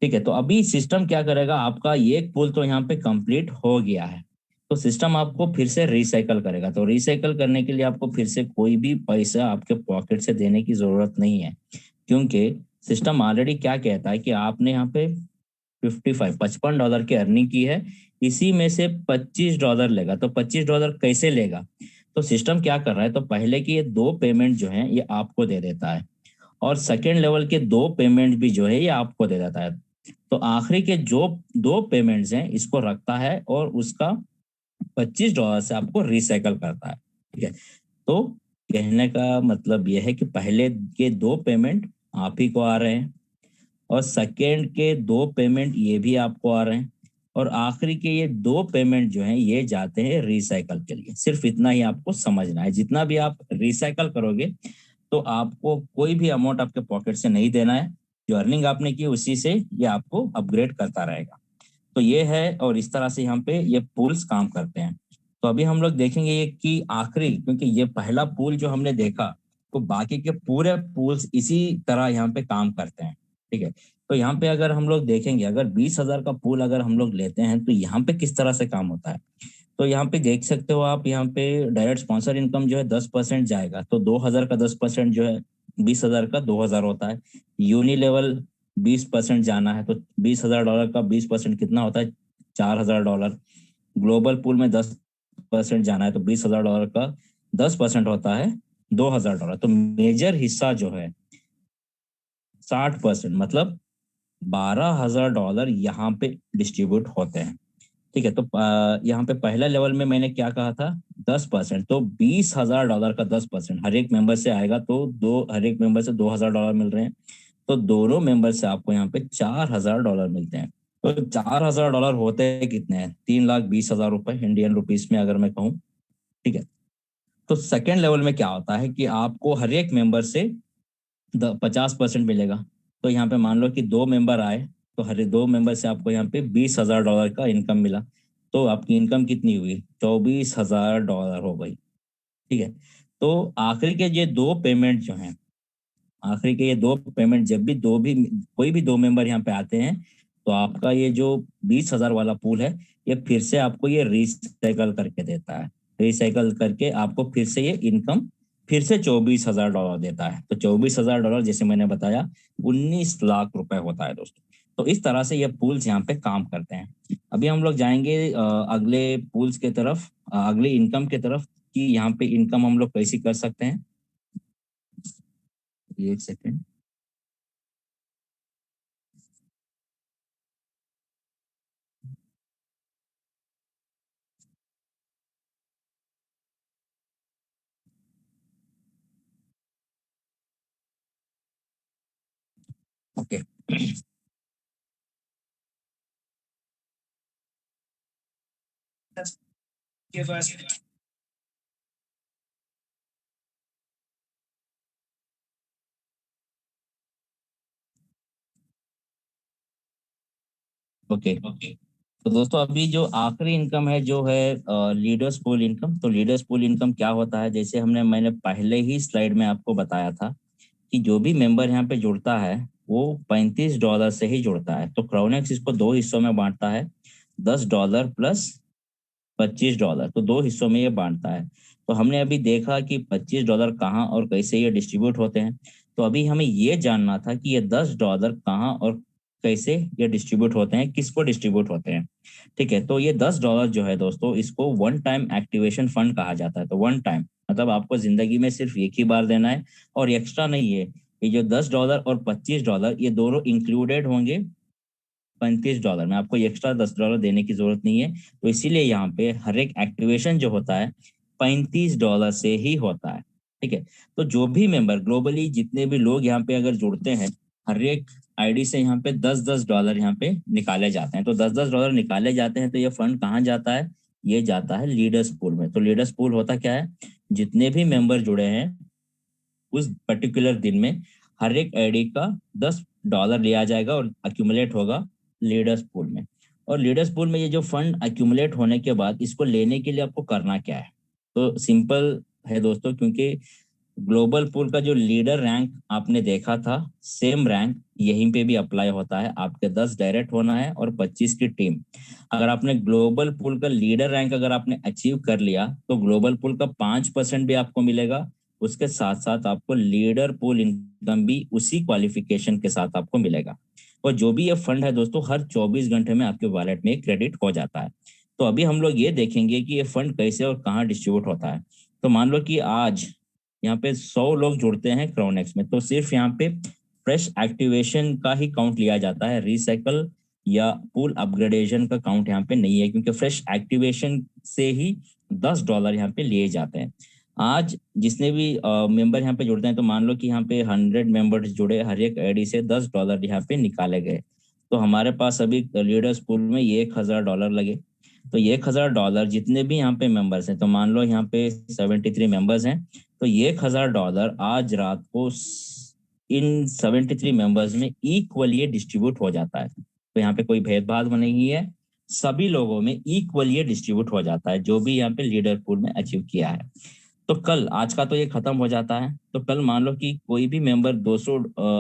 ठीक है, तो अभी सिस्टम क्या करेगा, आपका ये पुल तो यहाँ पे कंप्लीट हो गया है। तो सिस्टम आपको फिर से रिसाइकल करेगा। तो रिसाइकल करने के लिए आपको फिर से कोई भी पैसा आपके पॉकेट से देने की जरूरत नहीं है, क्योंकि सिस्टम ऑलरेडी क्या कहता है कि आपने यहाँ पे $55 की अर्निंग की है, इसी में से $25 लेगा। तो $25 कैसे लेगा? तो सिस्टम क्या कर रहा है, तो पहले की ये 2 पेमेंट जो है ये आपको दे देता है और सेकेंड लेवल के 2 पेमेंट भी जो है ये आपको दे देता है। तो आखिरी के जो 2 पेमेंट्स हैं इसको रखता है और उसका $25 से आपको रिसाइकल करता है। ठीक है, तो कहने का मतलब यह है कि पहले के 2 पेमेंट आप ही को आ रहे हैं और सेकेंड के 2 पेमेंट ये भी आपको आ रहे हैं और आखिरी के ये 2 पेमेंट जो हैं ये जाते हैं रिसाइकल के लिए। सिर्फ इतना ही आपको समझना है। जितना भी आप रिसाइकल करोगे तो आपको कोई भी अमाउंट आपके पॉकेट से नहीं देना है। जो अर्निंग आपने की उसी से ये आपको अपग्रेड करता रहेगा। तो ये है और इस तरह से यहाँ पे ये पूल्स काम करते हैं। तो अभी हम लोग देखेंगे ये कि आखिरी, क्योंकि ये पहला पूल जो हमने देखा तो बाकी के पूरे पूल्स इसी तरह यहाँ पे काम करते हैं। ठीक है, तो यहाँ पे अगर हम लोग देखेंगे, अगर 20,000 का पूल अगर हम लोग लेते हैं तो यहाँ पे किस तरह से काम होता है। तो यहाँ पे देख सकते हो आप, यहाँ पे डायरेक्ट स्पॉन्सर इनकम जो है 10% जाएगा। तो 2,000 का 10% जो है 20,000 का 2,000 होता है। यूनि लेवल 20% जाना है तो $20,000 का 20% कितना होता है? $4,000। ग्लोबल पूल में 10% जाना है तो $20,000 का 10% होता है $2,000। तो मेजर हिस्सा जो है 60%, मतलब $12,000 यहाँ पे डिस्ट्रीब्यूट होते हैं। ठीक है, तो यहाँ पे पहला लेवल में मैंने क्या कहा था? 10%। तो $20,000 का 10% हर एक मेंबर से आएगा तो हर एक मेंबर से $2,000 मिल रहे हैं। तो दोनों मेंबर से आपको यहाँ पे $4,000 मिलते हैं। तो $4,000 होते हैं कितने हैं? 3,20,000 रुपए इंडियन रुपीस में अगर मैं कहूँ। ठीक है, तो सेकेंड लेवल में क्या होता है कि आपको हर एक मेंबर से 50% मिलेगा। तो यहाँ पे मान लो कि 2 मेंबर आए तो हर 2 मेंबर से आपको यहाँ पे $20,000 का इनकम मिला। तो आपकी इनकम कितनी हुई? $24,000 हो गई। ठीक है, तो आखिरी के ये 2 पेमेंट जो हैं, आखिरी के ये 2 पेमेंट जब भी कोई भी 2 मेंबर यहाँ पे आते हैं तो आपका ये जो 20,000 वाला पूल है ये फिर से आपको ये रिसाइकल करके देता है। रिसाइकल करके आपको फिर से ये इनकम फिर से $24,000 देता है। तो $24,000 जैसे मैंने बताया 19 लाख रुपए होता है दोस्तों। तो इस तरह से ये पूल्स यहाँ पे काम करते हैं। अभी हम लोग जाएंगे अगले पूल्स के तरफ, अगले इनकम के तरफ कि यहाँ पे इनकम हम लोग कैसे कर सकते हैं। एक सेकेंड। Okay, okay, okay. तो दोस्तों अभी जो आखिरी इनकम है जो है लीडर्स पूल इनकम। तो लीडर्स पूल इनकम क्या होता है, जैसे मैंने पहले ही स्लाइड में आपको बताया था कि जो भी मेंबर यहाँ पे जुड़ता है वो $35 से ही जुड़ता है। तो क्राउनेक्स इसको 2 हिस्सों में बांटता है, $10 प्लस $25, तो 2 हिस्सों में ये बांटता है। तो हमने अभी देखा कि $25 कहाँ और कैसे ये डिस्ट्रीब्यूट होते हैं। तो अभी हमें ये जानना था कि ये $10 कहाँ और कैसे ये डिस्ट्रीब्यूट होते हैं, किसको डिस्ट्रीब्यूट होते हैं। ठीक है, तो ये $10 जो है दोस्तों, इसको वन टाइम एक्टिवेशन फंड कहा जाता है। तो वन टाइम मतलब आपको जिंदगी में सिर्फ एक ही बार देना है और एक्स्ट्रा नहीं है। ये जो $10 और $25 ये दोनों इंक्लूडेड होंगे $35 में, आपको एक्स्ट्रा $10 देने की जरूरत नहीं है। तो इसीलिए यहाँ पे हर एक एक्टिवेशन जो होता है $35 से ही होता है। ठीक है, तो जो भी मेंबर ग्लोबली जितने भी लोग यहाँ पे अगर जुड़ते हैं, हर एक आईडी से यहाँ पे $10 यहाँ पे निकाले जाते हैं। तो $10 निकाले जाते हैं तो ये फंड कहाँ जाता है, ये जाता है लीडर्स पूल में। तो लीडर्स पूल होता क्या है, जितने भी मेंबर जुड़े हैं उस पर्टिकुलर दिन में हर एक आईडी का $10 लिया जाएगा और अक्यूमुलेट होगा लीडर्स पूल में। और लीडर्स पूल में ये जो फंड अक्यूमुलेट होने के बाद इसको लेने के लिए आपको करना क्या है, तो सिंपल है दोस्तों, क्योंकि ग्लोबल पूल का जो लीडर रैंक आपने देखा था, सेम रैंक यहीं पे भी अप्लाई होता है। आपके 10 डायरेक्ट होना है और 25 की टीम। अगर आपने ग्लोबल पूल का लीडर रैंक अगर आपने अचीव कर लिया तो ग्लोबल पूल का 5% भी आपको मिलेगा। उसके साथ साथ आपको लीडर पूल इनकम भी उसी क्वालिफिकेशन के साथ आपको मिलेगा। और जो भी ये फंड है दोस्तों, हर 24 घंटे में आपके वॉलेट में क्रेडिट हो जाता है। तो अभी हम लोग ये देखेंगे कि ये फंड कैसे और कहाँ डिस्ट्रीब्यूट होता है। तो मान लो कि आज यहाँ पे 100 लोग जुड़ते हैं क्राउनेक्स में, तो सिर्फ यहाँ पे फ्रेश एक्टिवेशन का ही काउंट लिया जाता है, रिसाइकल या पूल अपग्रेडेशन का काउंट यहाँ पे नहीं है, क्योंकि फ्रेश एक्टिवेशन से ही $10 यहाँ पे लिए जाते हैं। आज जितने भी मेंबर यहाँ पे जुड़ते हैं, तो मान लो कि यहाँ पे 100 मेंबर्स जुड़े, हर एक आईडी से $10 यहाँ पे निकाले गए, तो हमारे पास अभी लीडर्स पूल में $1000 लगे। तो $1000 जितने भी यहाँ पे मेंबर्स हैं, तो मान लो यहाँ पे 73 मेंबर्स हैं, तो $1000 आज रात को इन 73 मेंबर्स में इक्वली ये डिस्ट्रीब्यूट हो जाता है। तो यहाँ पे कोई भेदभाव नहीं है, सभी लोगों में इक्वली ये डिस्ट्रीब्यूट हो जाता है जो भी यहाँ पे लीडर पूल में अचीव किया है। तो कल, आज का तो ये खत्म हो जाता है, तो कल मान लो कि कोई भी मेंबर 200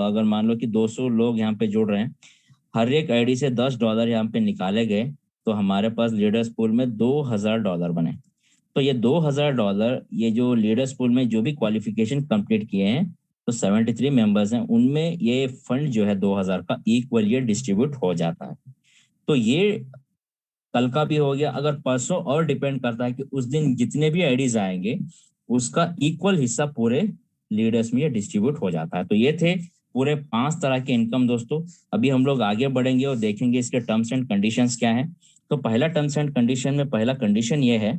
अगर मान लो कि 200 लोग यहाँ पे जुड़ रहे हैं, हर एक आईडी से $10 यहाँ पे निकाले गए, तो हमारे पास लीडर्स पूल में $2000 बने। तो ये $2000 ये जो लीडर्स पूल में जो भी क्वालिफिकेशन कंप्लीट किए हैं, तो 73 मेंबर्स हैं, उनमें ये फंड जो है 2000 का इक्वल ये डिस्ट्रीब्यूट हो जाता है। तो ये कल का भी हो गया। अगर परसों और डिपेंड करता है कि उस दिन जितने भी आईडीज आएंगे उसका इक्वल हिस्सा पूरे लीडर्स में ये डिस्ट्रीब्यूट हो जाता है। तो ये थे पूरे 5 तरह के इनकम दोस्तों। अभी हम लोग आगे बढ़ेंगे और देखेंगे इसके टर्म्स एंड कंडीशंस क्या है। तो पहला टर्म्स एंड कंडीशन में पहला कंडीशन ये है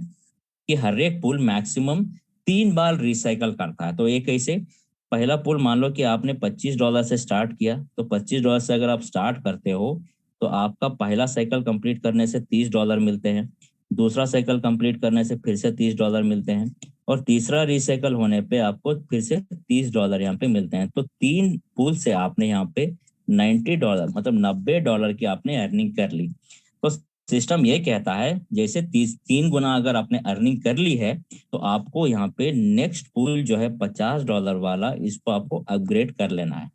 कि हर एक पूल मैक्सिमम 3 बार रिसाइकल करता है। तो ये कैसे, पहला पूल मान लो कि आपने $25 से स्टार्ट किया, तो $25 से अगर आप स्टार्ट करते हो तो आपका पहला साइकिल कंप्लीट करने से $30 मिलते हैं, दूसरा साइकिल कंप्लीट करने से फिर से $30 मिलते हैं, और तीसरा रिसाइकल होने पे आपको फिर से $30 यहाँ पे मिलते हैं। तो 3 पूल से आपने यहाँ पे $90 मतलब $90 की आपने अर्निंग कर ली। तो सिस्टम ये कहता है जैसे 3 गुना अगर आपने अर्निंग कर ली है, तो आपको यहाँ पे नेक्स्ट पूल जो है $50 वाला, इसको आपको अपग्रेड कर लेना है।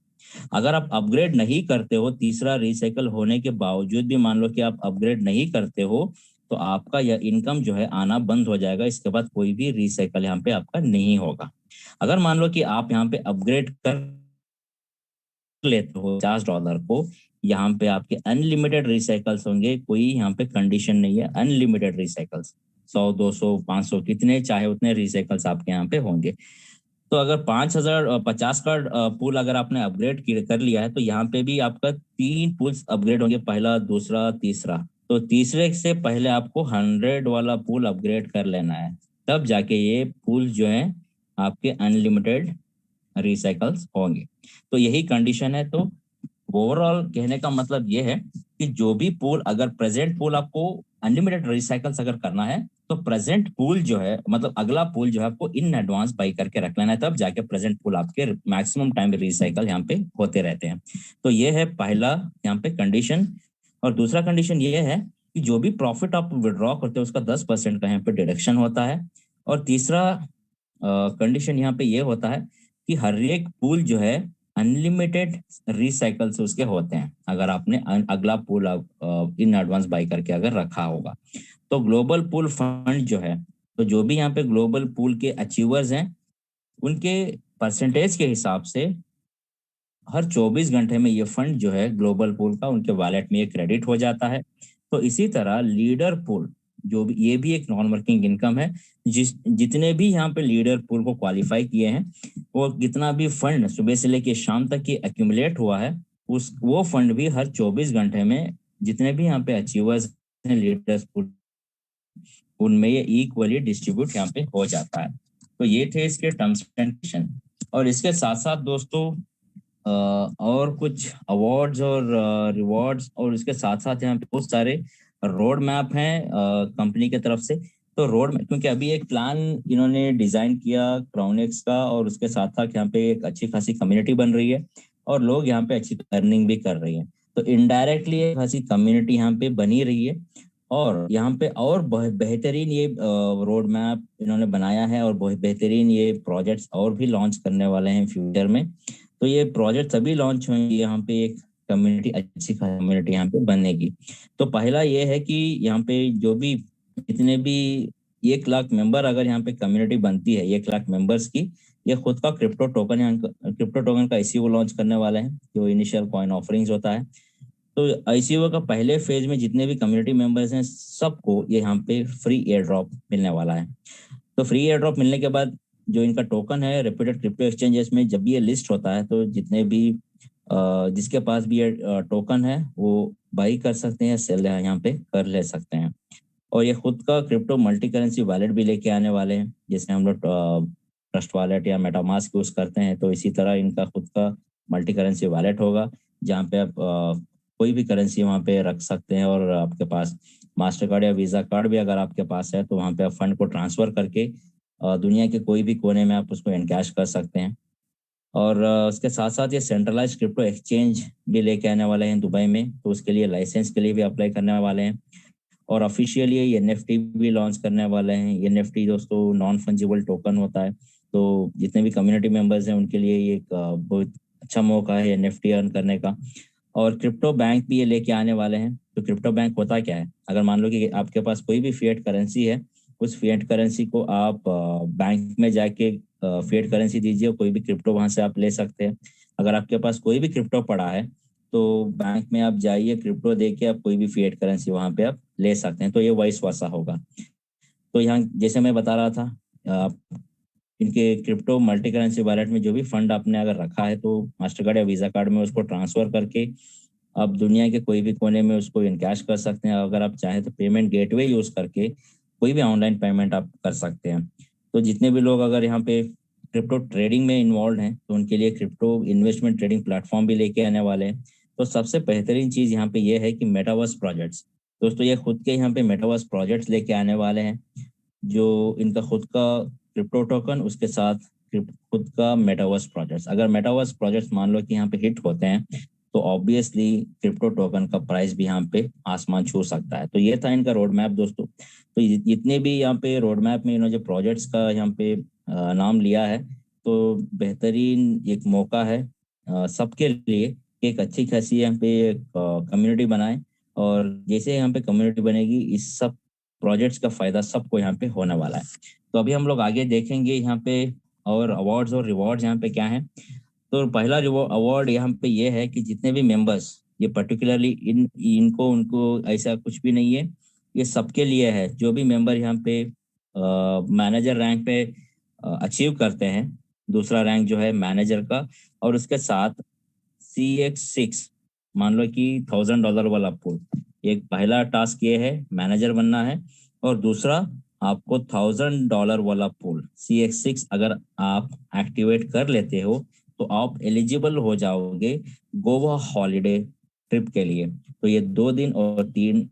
अगर आप अपग्रेड नहीं करते हो, तीसरा रिसाइकल होने के बावजूद भी मान लो कि आप अपग्रेड नहीं करते हो, तो आपका यह इनकम जो है आना बंद हो जाएगा। इसके बाद कोई भी रिसाइकल यहाँ पे आपका नहीं होगा। अगर मान लो कि आप यहाँ पे अपग्रेड कर लेते हो $50 को, यहाँ पे आपके अनलिमिटेड रिसाइकल्स होंगे, कोई यहाँ पे कंडीशन नहीं है, अनलिमिटेड रिसाइकल्स 100 200 500 कितने चाहे उतने रिसाइकल्स आपके यहाँ पे होंगे। तो अगर 50 का पूल अगर आपने अपग्रेड कर लिया है, तो यहाँ पे भी आपका 3 पूल्स अपग्रेड होंगे, पहला दूसरा तीसरा। तो तीसरे से पहले आपको 100 वाला पूल अपग्रेड कर लेना है, तब जाके ये पूल जो है आपके अनलिमिटेड रिसाइकल्स होंगे। तो यही कंडीशन है। तो ओवरऑल कहने का मतलब ये है कि जो भी पूल, अगर प्रेजेंट पूल आपको अनलिमिटेड रिसाइकल्स अगर करना है, तो प्रेजेंट पूल जो है मतलब अगला पूल जो है आपको इन एडवांस बाई करके रख लेना है, तब जाके प्रेजेंट पूल आपके मैक्सिमम टाइम रिसाइकल यहाँ पे होते रहते हैं। तो ये है पहला यहाँ पे कंडीशन। और दूसरा कंडीशन ये है कि जो भी प्रॉफिट आप विड्रॉ करते हो उसका 10% का यहाँ पे डिडक्शन होता है। और तीसरा कंडीशन यहाँ पे ये होता है कि हर एक पूल जो है अनलिमिटेड रिसाइकल्स उसके होते हैं, अगर आपने अगला पूल इन एडवांस बाई करके अगर रखा होगा। तो ग्लोबल पूल फंड जो है, तो जो भी यहाँ पे ग्लोबल पूल के अचीवर्स हैं उनके परसेंटेज के हिसाब से हर 24 घंटे में ये फंड जो है ग्लोबल पूल का उनके वॉलेट में ये क्रेडिट हो जाता है। तो इसी तरह लीडर पूल जो भी, ये भी एक नॉन वर्किंग इनकम है। जितने भी यहाँ पे लीडर पूल को क्वालिफाई किए हैं, वो कितना भी फंड सुबह से लेके शाम तक की एक्यूमुलेट हुआ है, उस वो फंड भी हर 24 घंटे में जितने भी यहाँ पे अचीवर्स हैं लीडर्स पूल, उनमें ये इक्वली डिस्ट्रीब्यूट यहाँ पे हो जाता है। तो ये थे इसके टर्म्स एंड कंडीशन। और इसके साथ साथ दोस्तों और कुछ अवार्ड्स और रिवॉर्ड्स और इसके साथ साथ यहाँ पे बहुत सारे रोड मैप हैं कंपनी की तरफ से। तो रोड मैप, क्योंकि अभी एक प्लान इन्होंने डिजाइन किया क्राउनेक्स का, और उसके साथ साथ यहाँ पे एक अच्छी खासी कम्युनिटी बन रही है और लोग यहाँ पे अच्छी अर्निंग भी कर रही है। तो इनडायरेक्टली एक खासी कम्युनिटी यहाँ पे बनी रही है। और यहाँ पे और बेहतरीन ये रोड मैप इन्होंने बनाया है, और बहुत बेहतरीन ये प्रोजेक्ट्स और भी लॉन्च करने वाले हैं फ्यूचर में। तो ये प्रोजेक्ट तभी लॉन्च होंगे यहाँ पे एक कम्युनिटी, अच्छी कम्युनिटी यहाँ पे बनेगी। तो पहला ये है कि यहाँ पे जो भी जितने भी 1 लाख मेंबर अगर यहाँ पे कम्युनिटी बनती है, 1 लाख मेंबर्स की, ये खुद का क्रिप्टो टोकन, यहाँ क्रिप्टो टोकन का आईसीओ लॉन्च करने वाले हैं, जो इनिशियल कॉइन ऑफरिंग्स होता है। तो आईसीओ का पहले फेज में जितने भी कम्युनिटी मेंबर्स हैं सबको ये यहाँ पे फ्री एयर ड्रॉप मिलने वाला है। तो फ्री एयर ड्रॉप मिलने के बाद जो इनका टोकन है रेप्यूटेड क्रिप्टो एक्सचेंजेस में जब भी ये लिस्ट होता है, तो जितने भी जिसके पास भी ये टोकन है वो बाई कर सकते हैं, सेल यहाँ पे कर ले सकते हैं। और ये खुद का क्रिप्टो मल्टी करेंसी वॉलेट भी लेके आने वाले हैं, जैसे हम लोग ट्रस्ट वॉलेट या मेटामास्क यूज करते हैं, तो इसी तरह इनका खुद का मल्टी करेंसी वॉलेट होगा, जहाँ पे आप कोई भी करेंसी वहाँ पे रख सकते हैं। और आपके पास मास्टर कार्ड या वीजा कार्ड भी अगर आपके पास है, तो वहाँ पे आप फंड को ट्रांसफर करके दुनिया के कोई भी कोने में आप उसको एनकैश कर सकते हैं। और उसके साथ साथ ये सेंट्रलाइज क्रिप्टो एक्सचेंज भी लेके आने वाले हैं दुबई में, तो उसके लिए लाइसेंस के लिए भी अप्लाई करने वाले हैं। और ऑफिशियली ये एनएफटी भी लॉन्च करने वाले हैं। एनएफटी दोस्तों नॉन फंजिबल टोकन होता है, तो जितने भी कम्युनिटी मेंबर्स हैं उनके लिए ये एक बहुत अच्छा मौका है एनएफटी अर्न करने का। और क्रिप्टो बैंक भी ये लेके आने वाले हैं। तो क्रिप्टो बैंक होता क्या है, अगर मान लो कि आपके पास कोई भी फिएट करेंसी है, उस फिएट करेंसी को आप बैंक में जाके फिएट करेंसी दीजिए, कोई भी क्रिप्टो वहां से आप ले सकते हैं। अगर आपके पास कोई भी क्रिप्टो पड़ा है, तो बैंक में आप जाइए, क्रिप्टो दे के आप कोई भी फिएट करेंसी वहां पे आप ले सकते हैं। तो ये वाइस वर्सा होगा। तो यहाँ जैसे मैं बता रहा था, आप इनके क्रिप्टो मल्टी करेंसी वॉलेट में जो भी फंड आपने अगर रखा है, तो मास्टर कार्ड या वीजा कार्ड में उसको ट्रांसफर करके आप दुनिया के कोई भी कोने में उसको इनकैश कर सकते हैं। अगर आप चाहें तो पेमेंट गेटवे यूज करके कोई भी ऑनलाइन पेमेंट आप कर सकते हैं। तो जितने भी लोग अगर यहाँ पे क्रिप्टो ट्रेडिंग में इन्वॉल्व हैं, तो उनके लिए क्रिप्टो इन्वेस्टमेंट ट्रेडिंग प्लेटफॉर्म भी लेके आने वाले हैं। तो सबसे बेहतरीन चीज यहाँ पे ये है कि मेटावर्स प्रोजेक्ट्स, दोस्तों ये खुद के यहाँ पे मेटावर्स प्रोजेक्ट्स लेके आने वाले हैं, जो इनका खुद का क्रिप्टो टोकन, उसके साथ खुद का मेटावर्स प्रोजेक्ट्स। अगर मेटावर्स प्रोजेक्ट्स मान लो कि यहाँ पे हिट होते हैं, तो ऑब्वियसली क्रिप्टो टोकन का प्राइस भी यहाँ पे आसमान छू सकता है। तो ये था इनका रोड मैप दोस्तों। तो जितने भी यहाँ पे रोड मैप में इन्होंने जो प्रोजेक्ट्स का यहाँ पे नाम लिया है, तो बेहतरीन एक मौका है सबके लिए कि एक अच्छी खासी यहाँ पे कम्युनिटी बनाए। और जैसे यहाँ पे कम्युनिटी बनेगी, इस सब प्रोजेक्ट्स का फायदा सबको यहाँ पे होने वाला है। तो अभी हम लोग आगे देखेंगे यहाँ पे और अवार्ड्स और रिवॉर्ड्स यहाँ पे क्या है। तो पहला अवार्ड यहाँ पे ये है कि जितने भी मेंबर्स, ये पर्टिकुलरली इनको उनको ऐसा कुछ भी नहीं है, ये सबके लिए है। जो भी मेंबर यहाँ पे मैनेजर रैंक पे अचीव करते हैं, दूसरा रैंक जो है मैनेजर का, और उसके साथ CX6, मान लो कि $1000 वाला पूल, एक पहला टास्क ये है मैनेजर बनना है, और दूसरा आपको $1000 वाला पूल CX6 अगर आप एक्टिवेट कर लेते हो, तो आप एलिजिबल हो जाओगे गोवा हॉलिडे ट्रिप के लिए। तो ये 2 दिन और 3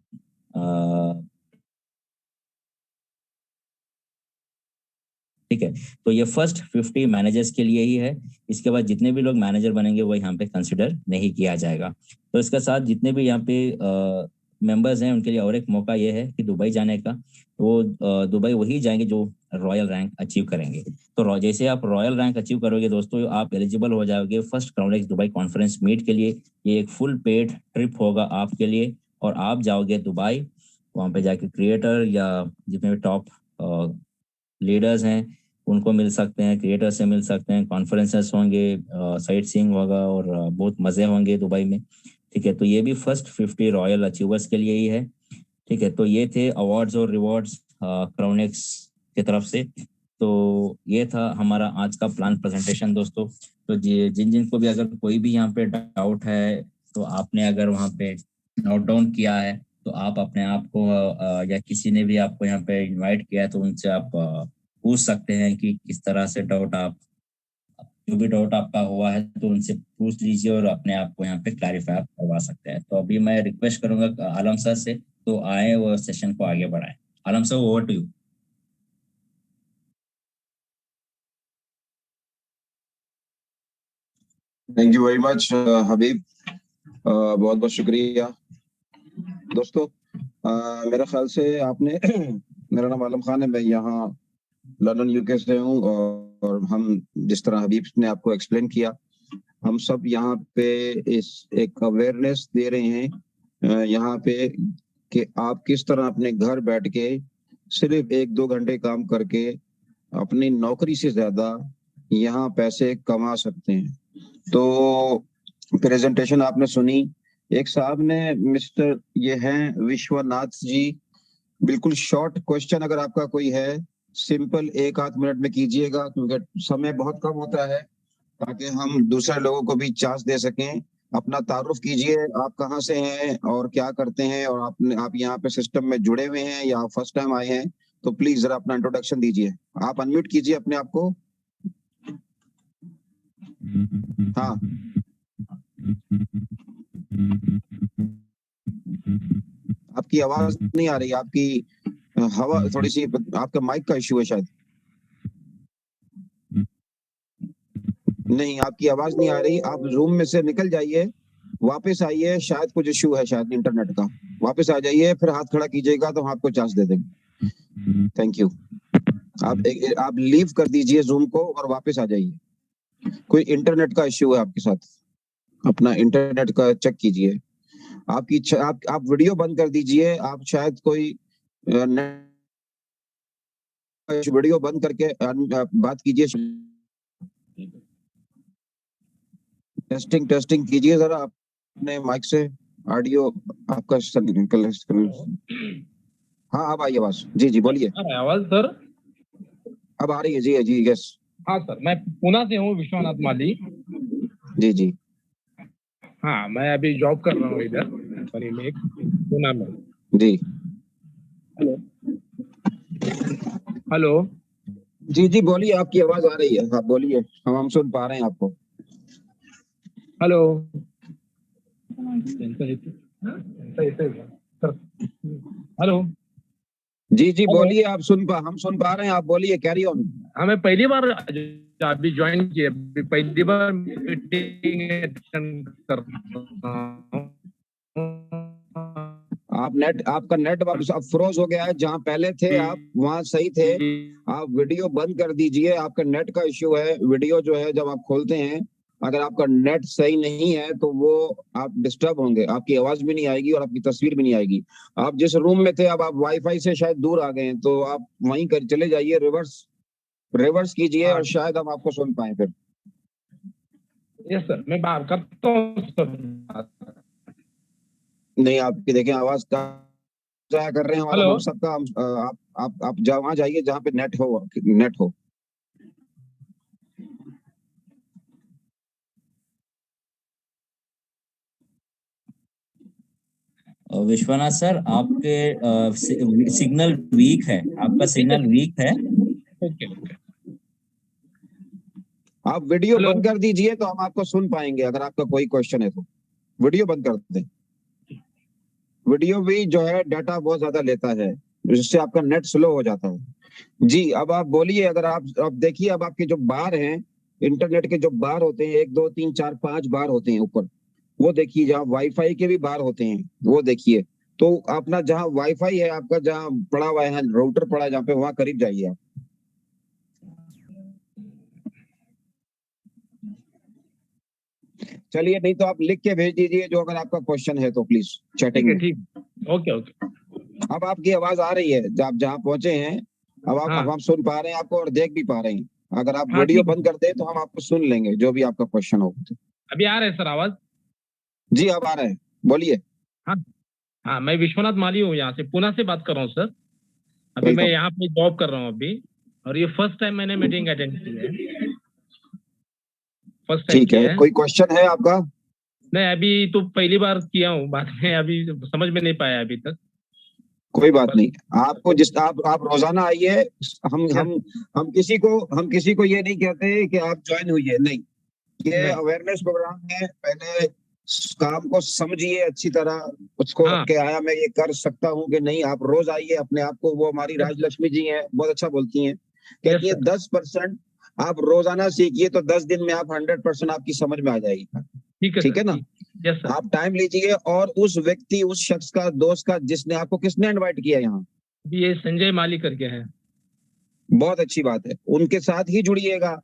ठीक है। तो ये फर्स्ट 50 मैनेजर्स के लिए ही है। इसके बाद जितने भी लोग मैनेजर बनेंगे वो यहाँ पे कंसिडर नहीं किया जाएगा। तो इसके साथ जितने भी यहाँ पे मेंबर्स हैं उनके लिए और एक मौका ये है कि दुबई जाने का। वो दुबई वही जाएंगे जो रॉयल रैंक अचीव करेंगे। तो जैसे आप रॉयल रैंक अचीव करोगे दोस्तों, आप एलिजिबल हो जाओगे फर्स्ट क्राउनेक्स दुबई कॉन्फ्रेंस मीट के लिए। ये एक फुल पेड ट्रिप होगा आपके लिए, और आप जाओगे दुबई। वहाँ पे जाके क्रिएटर या जितने भी टॉप लीडर्स हैं उनको मिल सकते हैं, क्रिएटर से मिल सकते हैं, कॉन्फ्रेंसेस होंगे, साइट सीइंग होगा, और बहुत मज़े होंगे दुबई में। ठीक है, तो ये भी फर्स्ट 50 रॉयल अचीवर्स के लिए ही है। ठीक है, तो ये थे अवार्ड्स और रिवॉर्ड्स क्राउनेक्स की तरफ से। तो ये था हमारा आज का प्लान प्रेजेंटेशन दोस्तों। तो जिन जिन को भी अगर कोई भी यहाँ पे डाउट है, तो आपने अगर वहाँ पे नोट डाउन किया है, तो आप अपने आप को या किसी ने भी आपको यहाँ पे इनवाइट किया है तो उनसे आप पूछ सकते हैं कि किस तरह से डाउट आप, जो भी डाउट आपका हुआ है तो उनसे पूछ लीजिए और अपने आप को यहाँ पे क्लैरिफाई आप करवा सकते हैं। तो अभी मैं रिक्वेस्ट करूंगा आलम सर से, तो आए वो सेशन को आगे बढ़ाएं। Alam sir, over to you. Thank you very much Habib, बहुत बहुत शुक्रिया दोस्तों। मेरे ख्याल से आपने मेरा नाम आलम खान है, मैं यहाँ लंदन यूके से हूँ, और हम जिस तरह हबीब ने आपको एक्सप्लेन किया, हम सब यहाँ पे इस एक अवेयरनेस दे रहे हैं यहाँ पे कि आप किस तरह अपने घर बैठ के सिर्फ 1-2 घंटे काम करके अपनी नौकरी से ज्यादा यहाँ पैसे कमा सकते हैं। तो प्रेजेंटेशन आपने सुनी, एक साहब ने मिस्टर ये हैं विश्वनाथ जी, बिल्कुल शॉर्ट क्वेश्चन अगर आपका कोई है, सिंपल 1-8 मिनट में कीजिएगा, क्योंकि समय बहुत कम होता है, ताकि हम दूसरे लोगों को भी चांस दे सकें। अपना तारुफ कीजिए, आप कहाँ से हैं और क्या करते हैं, और आप यहाँ पे सिस्टम में जुड़े हुए हैं या फर्स्ट टाइम आए हैं, तो प्लीज जरा अपना इंट्रोडक्शन दीजिए। आप अनम्यूट कीजिए अपने आप को। हाँ, आपकी आवाज नहीं आ रही, आपकी हवा थोड़ी सी, आपका माइक का इश्यू है शायद। नहीं, आपकी आवाज नहीं आ रही, आप रूम में से निकल जाइए, वापस आइए, शायद कुछ इश्यू है शायद इंटरनेट का। वापस आ जाइए, फिर हाथ खड़ा कीजिएगा तो हम आपको चांस दे देंगे। Thank you. आप लीव कर दीजिए जूम को और वापस आ जाइए। कोई इंटरनेट का इश्यू है आपके साथ, अपना इंटरनेट का चेक कीजिए। आप वीडियो बंद कर दीजिए, आप शायद कोई वीडियो बंद करके बात कीजिए। टेस्टिंग कीजिए जरा अपने माइक से, ऑडियो आपका हाँ, अब आई आवाज। जी जी बोलिए। आवाज सर अब आ रही है? जी जी, यस। हाँ सर, मैं पुणे से हूँ, विश्वनाथ माली। जी जी। हाँ, मैं अभी जॉब कर रहा हूँ इधर पुणे में। जी। Hello hello. जी जी बोलिए, आपकी आवाज आ रही है, आप बोलिए, हम सुन पा रहे हैं आपको। हेलो। हेलो। जी जी बोलिए, हम सुन पा रहे हैं, आप बोलिए, कैरी ऑन। हाँ, मैं पहली बार अभी ज्वाइन किया, पहली बार मीटिंग अटेंड कर रहा हूँ। आपका नेट वापस अब फ्रोज हो गया है, जहाँ पहले थे आप वहाँ सही थे। आप वीडियो बंद कर दीजिए, आपका नेट का इश्यू है। वीडियो जो है जब आप खोलते हैं, अगर आपका नेट सही नहीं है तो वो आप डिस्टर्ब होंगे, आपकी आवाज भी नहीं आएगी और आपकी तस्वीर भी नहीं आएगी। आप जिस रूम में थे, अब आप वाईफाई से शायद दूर आ गए हैं, तो आप वहीं कर चले जाइए, रिवर्स कीजिए और शायद हम आपको सुन पाए फिर। यस सर, मैं बात करता हूँ। नहीं, आपकी देखें आवाज का जाया कर रहे हैं हमारा, हेलो। हम सबका आप वहां जाइए जहाँ पे नेट हो। विश्वनाथ सर, आपके सिग्नल वीक है, आपका सिग्नल वीक है। ओके। आप वीडियो हेलो। बंद कर दीजिए तो हम आपको सुन पाएंगे, अगर आपका कोई क्वेश्चन है तो वीडियो बंद कर दें। वीडियो भी जो है डाटा बहुत ज्यादा लेता है, जिससे आपका नेट स्लो हो जाता है। जी, अब आप बोलिए। अगर आप देखिए, अब आपके जो बार हैं, इंटरनेट के जो बार होते हैं, 1 2 3 4 5 बार होते हैं ऊपर, वो देखिए। जहाँ वाईफाई के भी बार होते हैं वो देखिए। तो अपना जहाँ वाईफाई है आपका, जहाँ पड़ा हुआ है राउटर पड़ा है जहाँ पे, वहां करीब जाइए आप। चलिए, नहीं तो आप लिख के भेज दीजिए जो अगर आपका क्वेश्चन है तो प्लीज ठीक चैटिंग है, में। ठीक, ओके ओके। अब आपकी आवाज आ रही है, आप जहाँ पहुंचे हैं अब हाँ आप सुन पा रहे हैं आपको और देख भी पा रहे हैं। अगर आप हाँ, वीडियो ठीक है। बंद कर दे तो हम आपको सुन लेंगे जो भी आपका क्वेश्चन होगा तो। अभी आ रहा है सर आवाज? जी अब आ रहे हैं, बोलिए। हाँ हाँ, मैं विश्वनाथ माली हूँ, यहाँ से पुणे से बात कर रहा हूँ सर। अभी मैं वेलकम। यहाँ पे जॉब कर रहा हूँ अभी, और ये फर्स्ट टाइम मैंने मीटिंग अटेंड की है, फर्स्ट टाइम ठीक की है, है। कोई क्वेश्चन है आपका? नहीं, अभी तो पहली बार किया हूँ, बाद में अभी समझ में नहीं पाया अभी तक। कोई बात बस। नहीं, आपको जिस आप रोजाना आइए। हम यस। हम हम किसी को ये नहीं कहते कि आप ज्वाइन हुई नहीं। ये नहीं। अवेयरनेस प्रोग्राम है, पहले काम को समझिए अच्छी तरह उसको हाँ। कि आया मैं ये कर सकता हूँ कि नहीं। आप रोज आइए अपने आप को, वो हमारी राजलक्ष्मी जी हैं, बहुत अच्छा बोलती हैं, यस कहती है सर। 10% आप रोजाना सीखिए तो 10 दिन में आप 100% आपकी समझ में आ जाएगी। ठीक है ठीक सर, है ना? ठीक। Yes sir. आप टाइम लीजिए और उस व्यक्ति, उस शख्स का, दोस्त का, जिसने आपको, किसने इनवाइट किया यहाँ, अभी ये संजय माली करके है। बहुत अच्छी बात है, उनके साथ ही जुड़िएगा।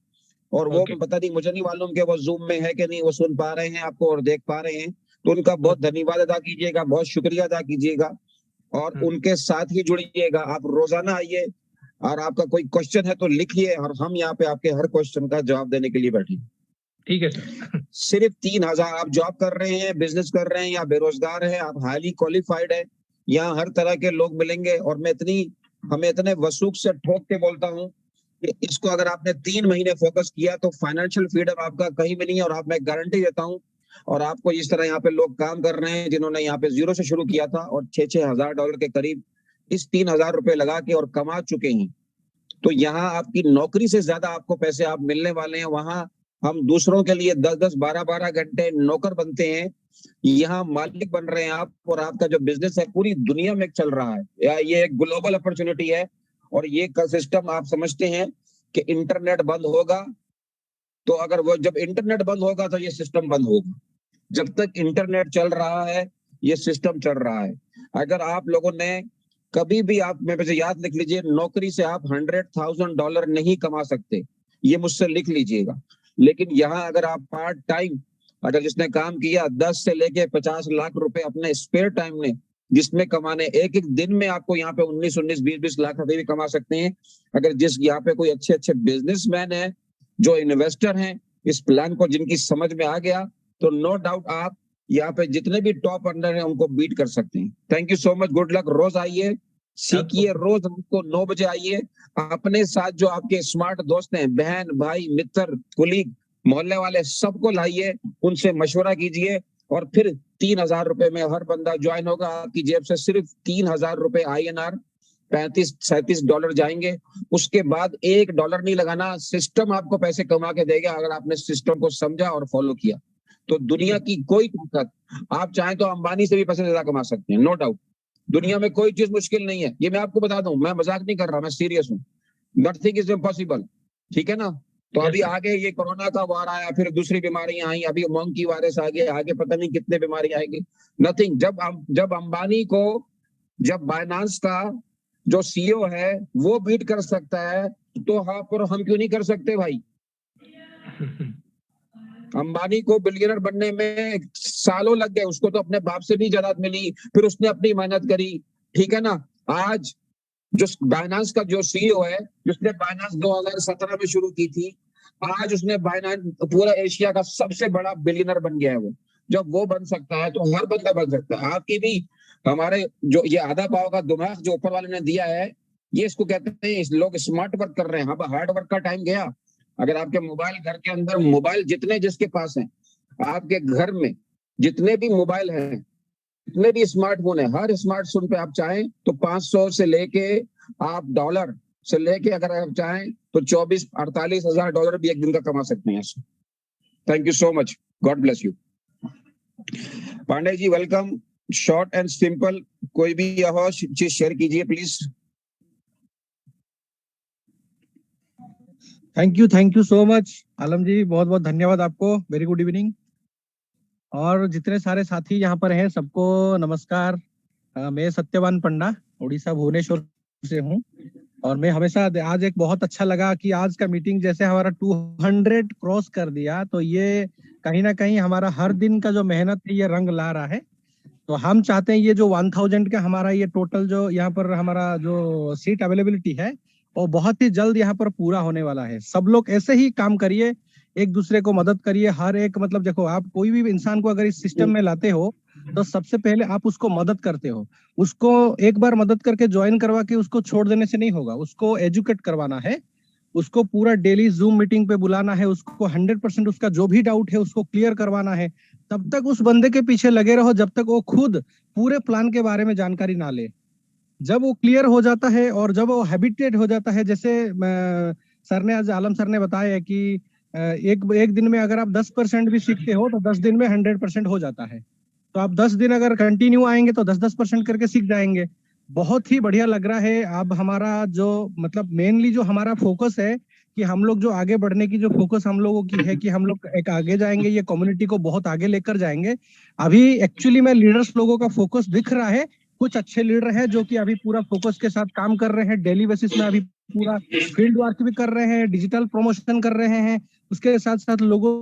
और वो ओके पता नहीं, मुझे नहीं मालूम कि वो जूम में है कि नहीं, वो सुन पा रहे हैं आपको और देख पा रहे हैं, तो उनका बहुत ओके। धन्यवाद अदा कीजिएगा, बहुत शुक्रिया अदा कीजिएगा और हम्म, उनके साथ ही जुड़िएगा। आप रोजाना आइए और आपका कोई क्वेश्चन है तो लिखिए और हम यहाँ पे आपके हर क्वेश्चन का जवाब देने के लिए बैठे हैं। ठीक है सर। सिर्फ 3,000, आप जॉब कर रहे हैं, बिजनेस कर रहे हैं या बेरोजगार हैं, आप हाईली क्वालिफाइड है, यहाँ हर तरह के लोग मिलेंगे। और हमें इतने वसूख से ठोक के बोलता हूँ कि इसको अगर आपने 3 महीने फोकस किया तो फाइनेंशियल फ्रीडम आपका कहीं भी नहीं है। और आप, मैं गारंटी देता हूँ, और आपको इस तरह यहाँ पे लोग काम कर रहे हैं जिन्होंने यहाँ पे जीरो से शुरू किया था और $6,000 के करीब इस 3,000 रुपए लगा के और कमा चुके हैं। तो यहाँ आपकी नौकरी से ज्यादा आपको पैसे आप मिलने वाले हैं। वहां हम दूसरों के लिए 10-10, 12-12 घंटे नौकर बनते हैं, यहाँ मालिक बन रहे हैं आप। और आपका जो बिजनेस है पूरी दुनिया में चल रहा है, या ये एक ग्लोबल अपॉर्चुनिटी है। और ये का सिस्टम आप समझते हैं कि इंटरनेट बंद होगा तो, अगर वो जब इंटरनेट बंद होगा तो ये सिस्टम बंद होगा। जब तक इंटरनेट चल रहा है ये सिस्टम चल रहा है। अगर आप लोगों ने कभी भी, आप मेरे से याद लिख लीजिए, नौकरी से आप $100,000 नहीं कमा सकते, ये मुझसे लिख लीजिएगा। लेकिन यहाँ अगर आप पार्ट टाइम, अगर जिसने काम किया 10 से लेके 50 लाख रुपए अपने स्पेयर टाइम में जिसमें कमाने, एक एक दिन में आपको यहाँ पे 19-19, 20-20 लाख रुपए भी कमा सकते हैं। अगर जिस यहाँ पे कोई अच्छे अच्छे बिजनेसमैन है, जो इन्वेस्टर हैं, इस प्लान को जिनकी समझ में आ गया, तो नो डाउट आप यहाँ पे जितने भी टॉप अर्नर हैं उनको बीट कर सकते हैं। Thank you so much, good luck. रोज आइए, सीखिए, रोज हमको 9 बजे आइए। अपने साथ जो आपके स्मार्ट दोस्त हैं, बहन, भाई, मित्र, कुलीग, मोहल्ले वाले, सबको लाइए, उनसे मशवरा कीजिए और फिर 3,000 रुपए में हर बंदा ज्वाइन होगा। आपकी जेब से सिर्फ 3,000 रुपए INR, $35-37 जाएंगे। उसके बाद $1 नहीं लगाना, सिस्टम आपको पैसे कमा के देगा अगर आपने सिस्टम को समझा और फॉलो किया। तो दुनिया की कोई ताकत, आप चाहें तो अंबानी से भी पैसे ज्यादा कमा सकते हैं, नो डाउट। दुनिया में कोई चीज मुश्किल नहीं है, ये मैं आपको बता दूं, मैं मजाक नहीं कर रहा, मैं सीरियस हूँ। नथिंग इज इम्पॉसिबल, ठीक है ना? तो अभी आगे ये कोरोना का वार आया, फिर दूसरी बीमारियां आई, अभी मंकी वायरस आ गया, आगे पता नहीं कितने बीमारी आएंगी। नथिंग, जब अंबानी को, जब बाइनांस का जो CEO है वो बीट कर सकता है, तो हाँ, पर हम क्यों नहीं कर सकते भाई? अंबानी को बिलियनर बनने में सालों लग गए, उसको तो अपने बाप से भी जायदाद मिली, फिर उसने अपनी मेहनत करी, ठीक है ना? आज जो बाइनांस का जो CEO है, जिसने बाइनांस 2017 में शुरू की थी, आज उसने बाइनांस पूरा एशिया का सबसे बड़ा बिलियनर बन गया है वो। जब वो बन सकता है तो हर बंदा बन सकता है। आपकी भी, हमारे जो ये आधा पाव का दिमाग जो ऊपर वाले ने दिया है, ये इसको कहते हैं, इस लोग स्मार्ट वर्क कर रहे हैं। अब हार्ड वर्क का टाइम गया। अगर आपके मोबाइल, घर के अंदर मोबाइल जितने जिसके पास हैं, आपके घर में जितने भी मोबाइल हैं, जितने भी स्मार्टफोन है, हर स्मार्टफोन पे आप चाहें तो 500 से लेके आप डॉलर से लेके, अगर आप चाहें तो 24-48 हजार डॉलर भी एक दिन का कमा सकते हैं। Thank you so much, God bless you. Pandey ji welcome, short and simple, कोई भी यह चीज शेयर कीजिए please. Thank you so much Alam ji, बहुत बहुत धन्यवाद आपको। Very good evening. और जितने सारे साथी यहाँ पर हैं सबको नमस्कार। मैं सत्यवान पंडा उड़ीसा भुवनेश्वर से हूँ। और मैं हमेशा, आज एक बहुत अच्छा लगा कि आज का मीटिंग जैसे हमारा 200 क्रॉस कर दिया, तो ये कहीं ना कहीं हमारा हर दिन का जो मेहनत है ये रंग ला रहा है। तो हम चाहते हैं ये जो 1000 का हमारा ये टोटल जो यहाँ पर हमारा जो सीट अवेलेबिलिटी है वो बहुत ही जल्द यहाँ पर पूरा होने वाला है। सब लोग ऐसे ही काम करिए, एक दूसरे को मदद करिए। हर एक मतलब देखो, आप कोई भी इंसान को अगर इस सिस्टम में लाते हो तो सबसे पहले आप उसको मदद करते हो। उसको एक बार मदद करके ज्वाइन करवा के उसको छोड़ देने से नहीं होगा, उसको एजुकेट करवाना है, उसको पूरा डेली जूम मीटिंग पे बुलाना है, उसको 100% उसका जो भी डाउट है उसको क्लियर करवाना है। तब तक उस बंदे के पीछे लगे रहो जब तक वो खुद पूरे प्लान के बारे में जानकारी ना ले। जब वो क्लियर हो जाता है और जब वो हैबिटेट हो जाता है, जैसे सर ने आज आलम सर ने बताया है कि एक दिन में अगर आप 10% भी सीखते हो तो 10 दिन में 100% हो जाता है। तो आप 10 दिन अगर कंटिन्यू आएंगे तो 10% करके सीख जाएंगे। बहुत ही बढ़िया लग रहा है। अब हमारा जो मतलब मेनली जो हमारा फोकस है कि हम लोग जो आगे बढ़ने की जो फोकस हम लोगों की है कि हम लोग एक आगे जाएंगे, ये कम्युनिटी को बहुत आगे लेकर जाएंगे। अभी एक्चुअली में लीडर्स लोगों का फोकस दिख रहा है। कुछ अच्छे लीडर हैं जो कि अभी पूरा फोकस के साथ काम कर रहे हैं, डेली बेसिस में अभी पूरा फील्ड वर्क भी कर रहे हैं, डिजिटल प्रमोशन कर रहे हैं, उसके साथ साथ लोगों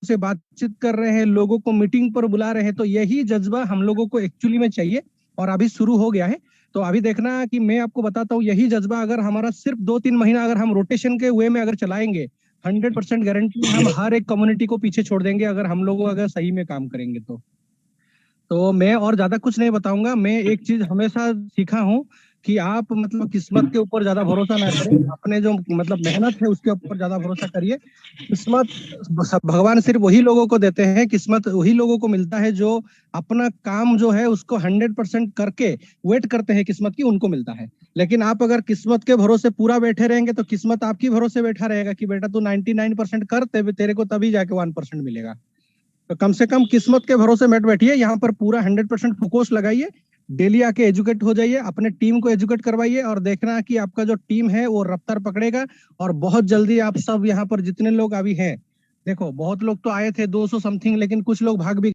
से बातचीत कर रहे हैं, लोगों को मीटिंग पर बुला रहे हैं। तो यही जज्बा हम लोगों को एक्चुअली में चाहिए और अभी शुरू हो गया है। तो अभी देखना कि मैं आपको बताता हूँ, यही जज्बा अगर हमारा सिर्फ 2-3 महीना अगर हम रोटेशन के वे में अगर चलाएंगे, 100% गारंटी हम हर एक कम्युनिटी को पीछे छोड़ देंगे अगर हम लोग अगर सही में काम करेंगे तो मैं और ज्यादा कुछ नहीं बताऊंगा। मैं एक चीज हमेशा सीखा हूँ कि आप मतलब किस्मत के ऊपर ज्यादा भरोसा ना करें, अपने जो मतलब मेहनत है उसके ऊपर ज्यादा भरोसा करिए। किस्मत भगवान सिर्फ वही लोगों को देते हैं, किस्मत वही लोगों को मिलता है जो अपना काम जो है उसको 100% करके वेट करते हैं किस्मत की, उनको मिलता है। लेकिन आप अगर किस्मत के भरोसे पूरा बैठे रहेंगे तो किस्मत आपकी भरोसे बैठा रहेगा कि बेटा तू 99% कर, तेरे को तभी जाके 1% मिलेगा। तो कम से कम किस्मत के भरोसे मत बैठिए, यहाँ पर पूरा 100% फोकस लगाइए, डेली आके एजुकेट हो जाइए, अपने टीम को एजुकेट करवाइए और देखना कि आपका जो टीम है वो रफ्तार पकड़ेगा। और बहुत जल्दी आप सब यहाँ पर जितने लोग अभी हैं, देखो बहुत लोग तो आए थे 200 समथिंग, लेकिन कुछ लोग भाग भी